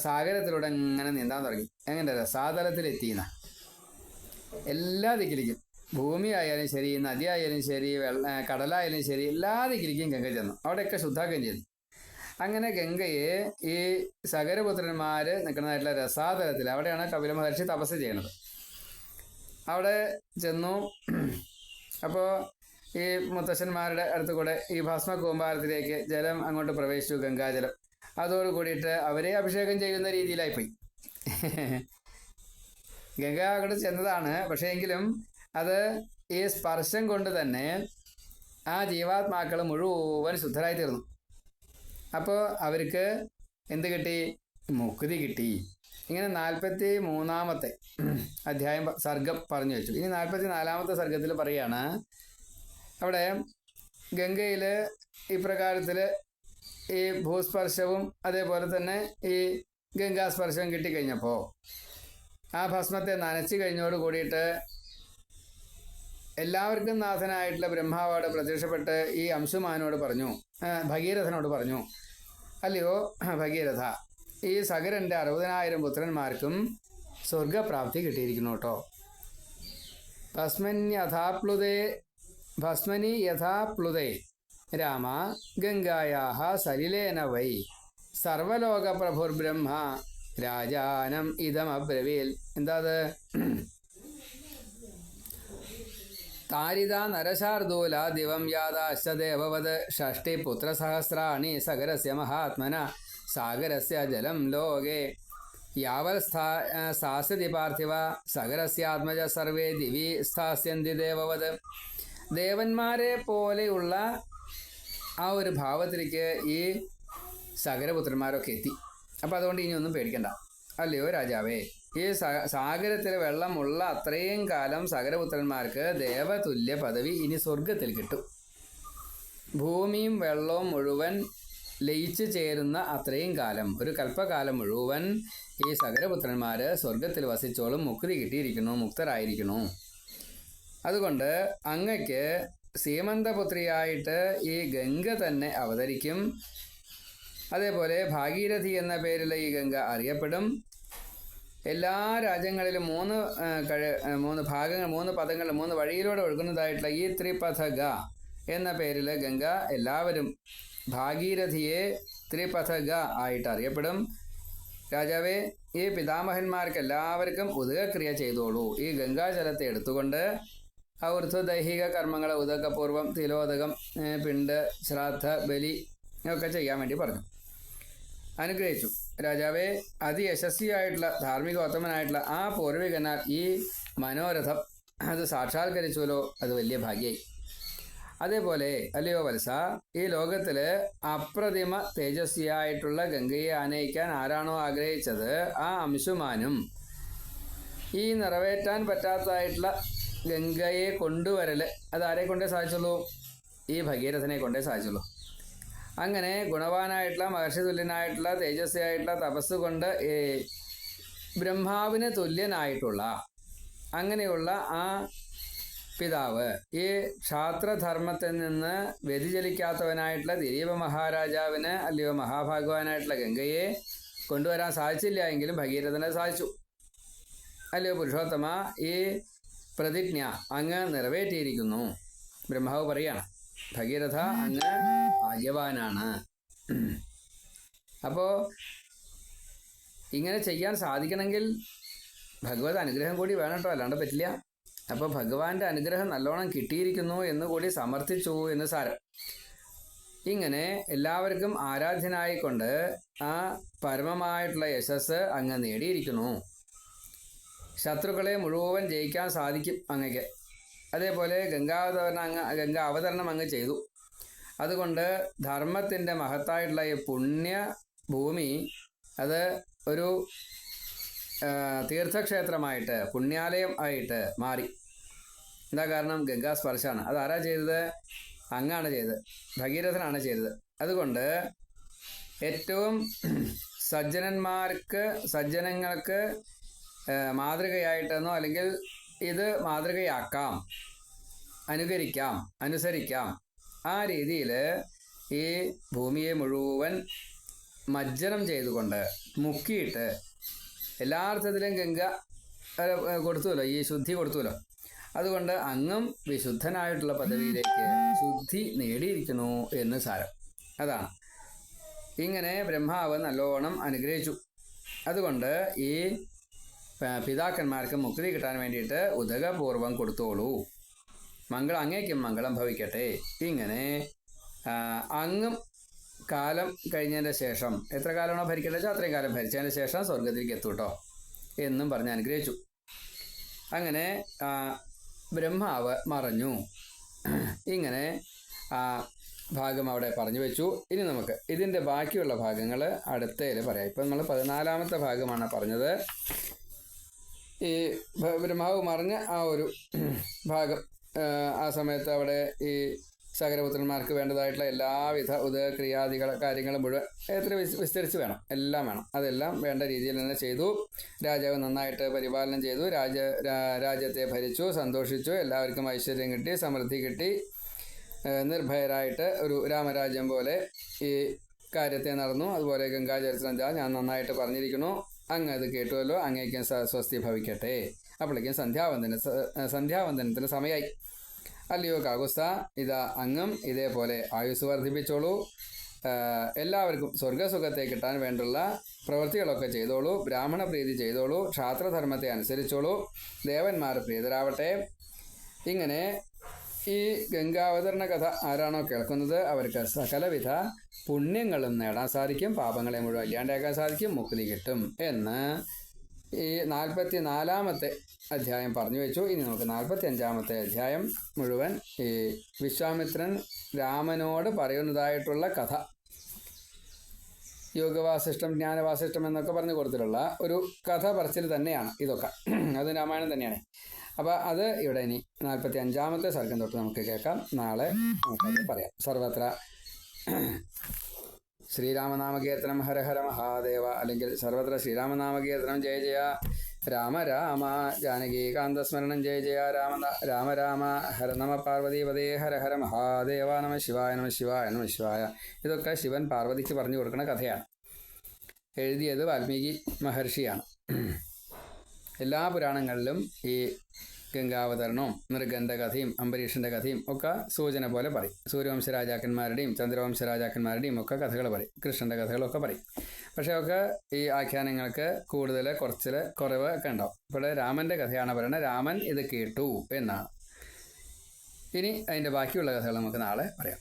സാഗരത്തിലൂടെ ഇങ്ങനെ നീന്താൻ തുടങ്ങി. എങ്ങനെ രസാതലത്തിലെത്തിയെന്ന എല്ലാ ദിക്കിലേക്കും, ഭൂമി ആയാലും ശരി, നദി ആയാലും ശരി, കടലായാലും ശരി, എല്ലാ ദിക്കിലേക്കും ഗംഗ ചെന്നു. അവിടെയൊക്കെ ശുദ്ധാക്കുകയും ചെയ്തു. അങ്ങനെ ഗംഗയെ ഈ സകരപുത്രന്മാർ നിൽക്കുന്നതായിട്ടുള്ള രസാതലത്തിൽ, അവിടെയാണ് കപില മഹർഷി തപസ് ചെയ്യണത്, അവിടെ ചെന്നു. അപ്പോൾ ഈ മുത്തശ്ശന്മാരുടെ അടുത്ത് കൂടെ ഈ ഭസ്മ കൂമ്പാരത്തിലേക്ക് ജലം അങ്ങോട്ട് പ്രവേശിച്ചു, ഗംഗാജലം. അതോട് കൂടിയിട്ട് അവരെ അഭിഷേകം ചെയ്യുന്ന രീതിയിലായിപ്പോയി. ഗംഗ അങ്ങോട്ട് ചെന്നതാണ്. പക്ഷേ എങ്കിലും അത് ഈ സ്പർശം കൊണ്ട് തന്നെ ആ ജീവാത്മാക്കൾ മുഴുവൻ ശുദ്ധരായി തീർന്നു. അപ്പോൾ അവർക്ക് എന്ത് കിട്ടി? മുക്തി കിട്ടി. ഇങ്ങനെ 43-ാമത്തെ അധ്യായം സർഗം പറഞ്ഞു വെച്ചു. ഇനി 44-ാമത്തെ സർഗത്തിൽ പറയുകയാണ്, അവിടെ ഗംഗയിൽ ഇപ്രകാരത്തിൽ ഈ ഭൂസ്പർശവും അതേപോലെ തന്നെ ഈ ഗംഗാസ്പർശവും കിട്ടിക്കഴിഞ്ഞപ്പോൾ ആ ഭസ്മത്തെ നനച്ചു കഴിഞ്ഞോട് കൂടിയിട്ട് എല്ലാവർക്കും നാഥനായിട്ടുള്ള ബ്രഹ്മാവോട് പ്രത്യക്ഷപ്പെട്ട് ഈ അംശുമാനോട് പറഞ്ഞു, ഭഗീരഥനോട് പറഞ്ഞു, അല്ലയോ ഭഗീരഥ, ഈ സകരൻ്റെ 60,000 പുത്രന്മാർക്കും സ്വർഗപ്രാപ്തി കിട്ടിയിരിക്കുന്നു കേട്ടോ. ഭസ്മനി യഥാപ്ലുതേ രാമ ഗംഗായാഹ സലിലേന വൈ സർവലോകപ്രഭുർബ്രഹ്മ രാജാനം ഇതമബ്രവീൽ. എന്താ അത്? താരിത നരശാർദൂല ദിവം യാദാശ്ചദേവവത് ഷഷ്ടി പുത്രസഹസ്രാണി സഗരസ്യ മഹാത്മന സാഗരസ്യ ജലം ലോകേ യാവൽ സ്ഥാസ്യതി പാർത്ഥിവ സഗരസ്യാത്മജ സർവേ ദിവി സ്ഥാസ്യന്തി ദേവവത്. ദേവന്മാരെ പോലെയുള്ള ആ ഒരു ഭാവത്തിലേക്ക് ഈ സഗരപുത്രന്മാരൊക്കെ എത്തി. അപ്പോൾ അതുകൊണ്ട് ഇനി ഒന്നും പേടിക്കണ്ട, അല്ലയോ രാജാവേ. ഈ സാഗരത്തിൽ വെള്ളമുള്ള അത്രയും കാലം സകരപുത്രന്മാർക്ക് ദേവതുല്യ പദവി ഇനി സ്വർഗത്തിൽ കിട്ടും. ഭൂമിയും വെള്ളവും മുഴുവൻ ലയിച്ചു ചേരുന്ന അത്രയും കാലം, ഒരു കൽപ്പകാലം മുഴുവൻ ഈ സകരപുത്രന്മാർ സ്വർഗത്തിൽ വസിച്ചോളും, മുക്തി കിട്ടിയിരിക്കുന്നു, മുക്തരായിരിക്കുന്നു. അതുകൊണ്ട് അങ്ങയ്ക്ക് സീമന്തപുത്രിയായിട്ട് ഈ ഗംഗ തന്നെ അവതരിക്കും. അതേപോലെ ഭാഗീരഥി എന്ന പേരിൽ ഈ ഗംഗ അറിയപ്പെടും. എല്ലാ രാജ്യങ്ങളിലും 3 ഭാഗങ്ങൾ, 3 പദങ്ങൾ, 3 വഴിയിലൂടെ ഒഴുകുന്നതായിട്ടുള്ള ഈ ത്രിപഥഗ എന്ന പേരിൽ ഗംഗ എല്ലാവരും ഭാഗീരഥിയെ ത്രിപഥഗ ആയിട്ട് അറിയപ്പെടും. രാജാവേ, ഈ പിതാമഹന്മാർക്ക് എല്ലാവർക്കും ഉദകക്രിയ ചെയ്തോളൂ. ഈ ഗംഗാജലത്തെ എടുത്തുകൊണ്ട് ഊർധ്വദൈഹിക കർമ്മങ്ങൾ, ഉദകപൂർവം, തിലോദകം, പിണ്ട്, ശ്രാദ്ധ, ബലി ഒക്കെ ചെയ്യാൻ വേണ്ടി പറഞ്ഞു. അനുഗ്രഹിച്ചു. രാജാവേ, അതിയശസ്വിയായിട്ടുള്ള ധാർമ്മികോത്തമനായിട്ടുള്ള ആ പൂർവികനാൽ ഈ മനോരഥം അത് സാക്ഷാത്കരിച്ചുവല്ലോ, അത് വലിയ ഭാഗ്യമായി. അതേപോലെ അല്ലയോ വത്സ, ഈ ലോകത്തില് അപ്രതിമ തേജസ്വിയായിട്ടുള്ള ഗംഗയെ ആനയിക്കാൻ ആരാണോ ആഗ്രഹിച്ചത് ആ അംശുമാനും ഈ നിറവേറ്റാൻ പറ്റാത്തതായിട്ടുള്ള ഗംഗയെ കൊണ്ടുവരല് അതാരെ കൊണ്ടേ സാധിച്ചുള്ളൂ? ഈ ഭഗീരഥനെ കൊണ്ടേ സാധിച്ചുള്ളൂ. അങ്ങനെ ഗുണവാനായിട്ടുള്ള മഹർഷി തുല്യനായിട്ടുള്ള തേജസ്വിയായിട്ടുള്ള തപസ് കൊണ്ട് ബ്രഹ്മാവിന് തുല്യനായിട്ടുള്ള അങ്ങനെയുള്ള ആ പിതാവ് ഈ ക്ഷാത്രധർമ്മത്തിൽ നിന്ന് വ്യതിചലിക്കാത്തവനായിട്ടുള്ള ദിലീപ മഹാരാജാവിന് അല്ലയോ മഹാഭാഗവാനായിട്ടുള്ള ഗംഗയെ കൊണ്ടുവരാൻ സാധിച്ചില്ല എങ്കിലും ഭഗീരഥനെ സാധിച്ചു. അല്ലയോ പുരുഷോത്തമ, ഈ പ്രതിജ്ഞ അങ്ങ് നിറവേറ്റിയിരിക്കുന്നു. ബ്രഹ്മാവ് പറയാണ്, ഭഗീരഥ അങ്ങ് ഭാഗ്യവാനാണ്. അപ്പോൾ ഇങ്ങനെ ചെയ്യാൻ സാധിക്കണമെങ്കിൽ ഭഗവത് അനുഗ്രഹം കൂടി വേണം കേട്ടോ, അല്ലാണ്ട് പറ്റില്ല. അപ്പോൾ ഭഗവാന്റെ അനുഗ്രഹം നല്ലോണം കിട്ടിയിരിക്കുന്നു എന്ന് കൂടി സമർത്ഥിച്ചു എന്ന് സാരം. ഇങ്ങനെ എല്ലാവർക്കും ആരാധ്യനായിക്കൊണ്ട് ആ പരമമായിട്ടുള്ള യശസ് അങ്ങ് നേടിയിരിക്കുന്നു. ശത്രുക്കളെ മുഴുവൻ ജയിക്കാൻ സാധിക്കും അങ്ങക്ക്. അതേപോലെ ഗംഗാ അവതരണം അങ്ങ് ചെയ്തു. അതുകൊണ്ട് ധർമ്മത്തിൻ്റെ മഹത്തായിട്ടുള്ള ഈ പുണ്യഭൂമി അത് ഒരു തീർത്ഥക്ഷേത്രമായിട്ട് പുണ്യാലയം ആയിട്ട് മാറി. എന്താ കാരണം? ഗംഗാ സ്പർശമാണ്. അതാരാ ചെയ്തത്? അങ്ങാണ് ചെയ്തത്, ഭഗീരഥനാണ് ചെയ്തത്. അതുകൊണ്ട് ഏറ്റവും സജ്ജനങ്ങൾക്ക് മാതൃകയായിട്ടെന്നോ അല്ലെങ്കിൽ ഇത് മാതൃകയാക്കാം, അനുകരിക്കാം, അനുസരിക്കാം, ആ രീതിയിൽ ഈ ഭൂമിയെ മുഴുവൻ മജ്ജനം ചെയ്തുകൊണ്ട് മുക്കിയിട്ട് എല്ലാ അർത്ഥത്തിലും ഗംഗ കൊടുത്തുവല്ലോ, ഈ ശുദ്ധി കൊടുത്തുവല്ലോ. അതുകൊണ്ട് അങ്ങും വിശുദ്ധനായിട്ടുള്ള പദവിയിലേക്ക് ശുദ്ധി നേടിയിരിക്കുന്നു എന്ന് സാരം. അതാണ് ഇങ്ങനെ ബ്രഹ്മാവ് നല്ലോണം അനുഗ്രഹിച്ചു. അതുകൊണ്ട് ഈ പിതാക്കന്മാർക്ക് മുക്തി കിട്ടാൻ വേണ്ടിയിട്ട് ഉദകപൂർവം കൊടുത്തോളൂ, അങ്ങേക്കും മംഗളം ഭവിക്കട്ടെ. ഇങ്ങനെ അങ്ങും കാലം കഴിഞ്ഞതിൻ്റെ ശേഷം എത്ര കാലമാണോ ഭരിക്കേണ്ടത് വെച്ചാൽ അത്രയും കാലം ഭരിച്ചതിന് ശേഷം സ്വർഗത്തിലേക്ക് എത്തൂട്ടോ എന്നും പറഞ്ഞ് അനുഗ്രഹിച്ചു. അങ്ങനെ ബ്രഹ്മാവ് മറഞ്ഞു. ഇങ്ങനെ ഭാഗം അവിടെ പറഞ്ഞു വെച്ചു. ഇനി നമുക്ക് ഇതിൻ്റെ ബാക്കിയുള്ള ഭാഗങ്ങൾ അടുത്തതിൽ പറയാം. ഇപ്പം നമ്മൾ 14ാമത്തെ ഭാഗമാണ് പറഞ്ഞത്. ഈ ബ്രഹ്മാവ് മറിഞ്ഞ ആ ഒരു ഭാഗം, ആ സമയത്ത് അവിടെ ഈ സകരപുത്രന്മാർക്ക് വേണ്ടതായിട്ടുള്ള എല്ലാവിധ കാര്യങ്ങളും മുഴുവൻ എത്ര വിസ്തരിച്ച് വേണം, എല്ലാം വേണം. അതെല്ലാം വേണ്ട രീതിയിൽ തന്നെ ചെയ്തു. രാജാവ് നന്നായിട്ട് പരിപാലനം ചെയ്തു. രാജ്യത്തെ ഭരിച്ചു, സന്തോഷിച്ചു. എല്ലാവർക്കും ഐശ്വര്യം കിട്ടി, സമൃദ്ധി കിട്ടി. നിർഭയരായിട്ട് ഒരു രാമരാജ്യം പോലെ ഈ കാര്യത്തെ നടന്നു. അതുപോലെ ഗംഗാചരിത്രം ഞാൻ നന്നായിട്ട് പറഞ്ഞിരിക്കുന്നു. അങ്ങ് അത് കേട്ടുവല്ലോ, അങ്ങേക്കും സ്വസ്തി ഭവിക്കട്ടെ. അപ്പോഴേക്കും സന്ധ്യാവന്ദനത്തിന് സമയമായി. അല്ലയോ കാകുസ്ത, ഇതാ അങ്ങും ഇതേപോലെ ആയുസ് വർദ്ധിപ്പിച്ചോളൂ. എല്ലാവർക്കും സ്വർഗസുഖത്തെ കിട്ടാൻ വേണ്ടുള്ള പ്രവൃത്തികളൊക്കെ ചെയ്തോളൂ. ബ്രാഹ്മണ പ്രീതി ചെയ്തോളൂ. ക്ഷാത്രധർമ്മത്തെ അനുസരിച്ചോളൂ. ദേവന്മാർ പ്രീതരാവട്ടെ. ഇങ്ങനെ ഈ ഗംഗാവതരണ കഥ ആരാണോ കേൾക്കുന്നത് അവർക്ക് സകലവിധ പുണ്യങ്ങളും നേടാൻ സാധിക്കും, പാപങ്ങളെ മുഴുവൻ ഇല്ലാണ്ടാക്കാൻ സാധിക്കും, മുക്തി കിട്ടും എന്ന് ഈ 44ാമത്തെ അധ്യായം പറഞ്ഞു വെച്ചു. ഇനി നമുക്ക് 45ാമത്തെ അധ്യായം മുഴുവൻ ഈ വിശ്വാമിത്രൻ രാമനോട് പറയുന്നതായിട്ടുള്ള കഥ, യോഗവാസിഷ്ടം ജ്ഞാനവാസിഷ്ടം എന്നൊക്കെ പറഞ്ഞു കൊടുത്തിട്ടുള്ള ഒരു കഥ പറച്ചിൽ തന്നെയാണ് ഇതൊക്കെ. അത് രാമായണം തന്നെയാണ്. അപ്പോൾ അത് ഇവിടെ ഇനി 45ാമത്തെ സർഗം തൊട്ട് നമുക്ക് കേൾക്കാം. നാളെ നമുക്കത് പറയാം. സർവത്ര ശ്രീരാമനാമകീർത്തനം ഹര ഹര മഹാദേവ, അല്ലെങ്കിൽ സർവത്ര ശ്രീരാമനാമകീർത്തനം ജയ ജയ രാമ രാമ, ജാനകീകാന്തസ്മരണം ജയ ജയ രാമ രാമ, ഹര നമ പാർവതീപതേ ഹര ഹര മഹാദേവ, നമ ശിവായ നമ ശിവായ നമ ശിവായ. ഇതൊക്കെ ശിവൻ പാർവതിക്ക് പറഞ്ഞു കൊടുക്കുന്ന കഥയാണ്. എഴുതിയത് വാൽമീകി മഹർഷിയാണ്. എല്ലാ പുരാണങ്ങളിലും ഈ ഗംഗാവതരണവും നൃഗന്ധ കഥയും അംബരീഷിൻ്റെ കഥയും ഒക്കെ സൂചന പോലെ പറയും. സൂര്യവംശ രാജാക്കന്മാരുടെയും ചന്ദ്രവംശ രാജാക്കന്മാരുടെയും ഒക്കെ കഥകൾ പറയും. കൃഷ്ണൻ്റെ കഥകളൊക്കെ പറയും. പക്ഷേ ഒക്കെ ഈ ആഖ്യാനങ്ങൾക്ക് കൂടുതൽ കുറവ് ഒക്കെ ഉണ്ടാവും. ഇപ്പോൾ രാമൻ്റെ കഥയാണ് പറയുന്നത്. രാമൻ ഇത് കേട്ടു എന്നാണ്. ഇനി അതിൻ്റെ ബാക്കിയുള്ള കഥകൾ നമുക്ക് നാളെ പറയാം.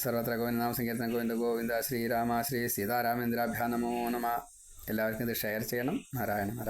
സർവത്ര ഗോവിന്ദ നാമ സങ്കീർത്തനം ഗോവിന്ദ ഗോവിന്ദ ശ്രീരാമ ശ്രീ സീതാരാമേന്ദ്രാഭ്യാ നമോ നമ. എല്ലാവർക്കും ഇത് ഷെയർ ചെയ്യണം. നാരായണ.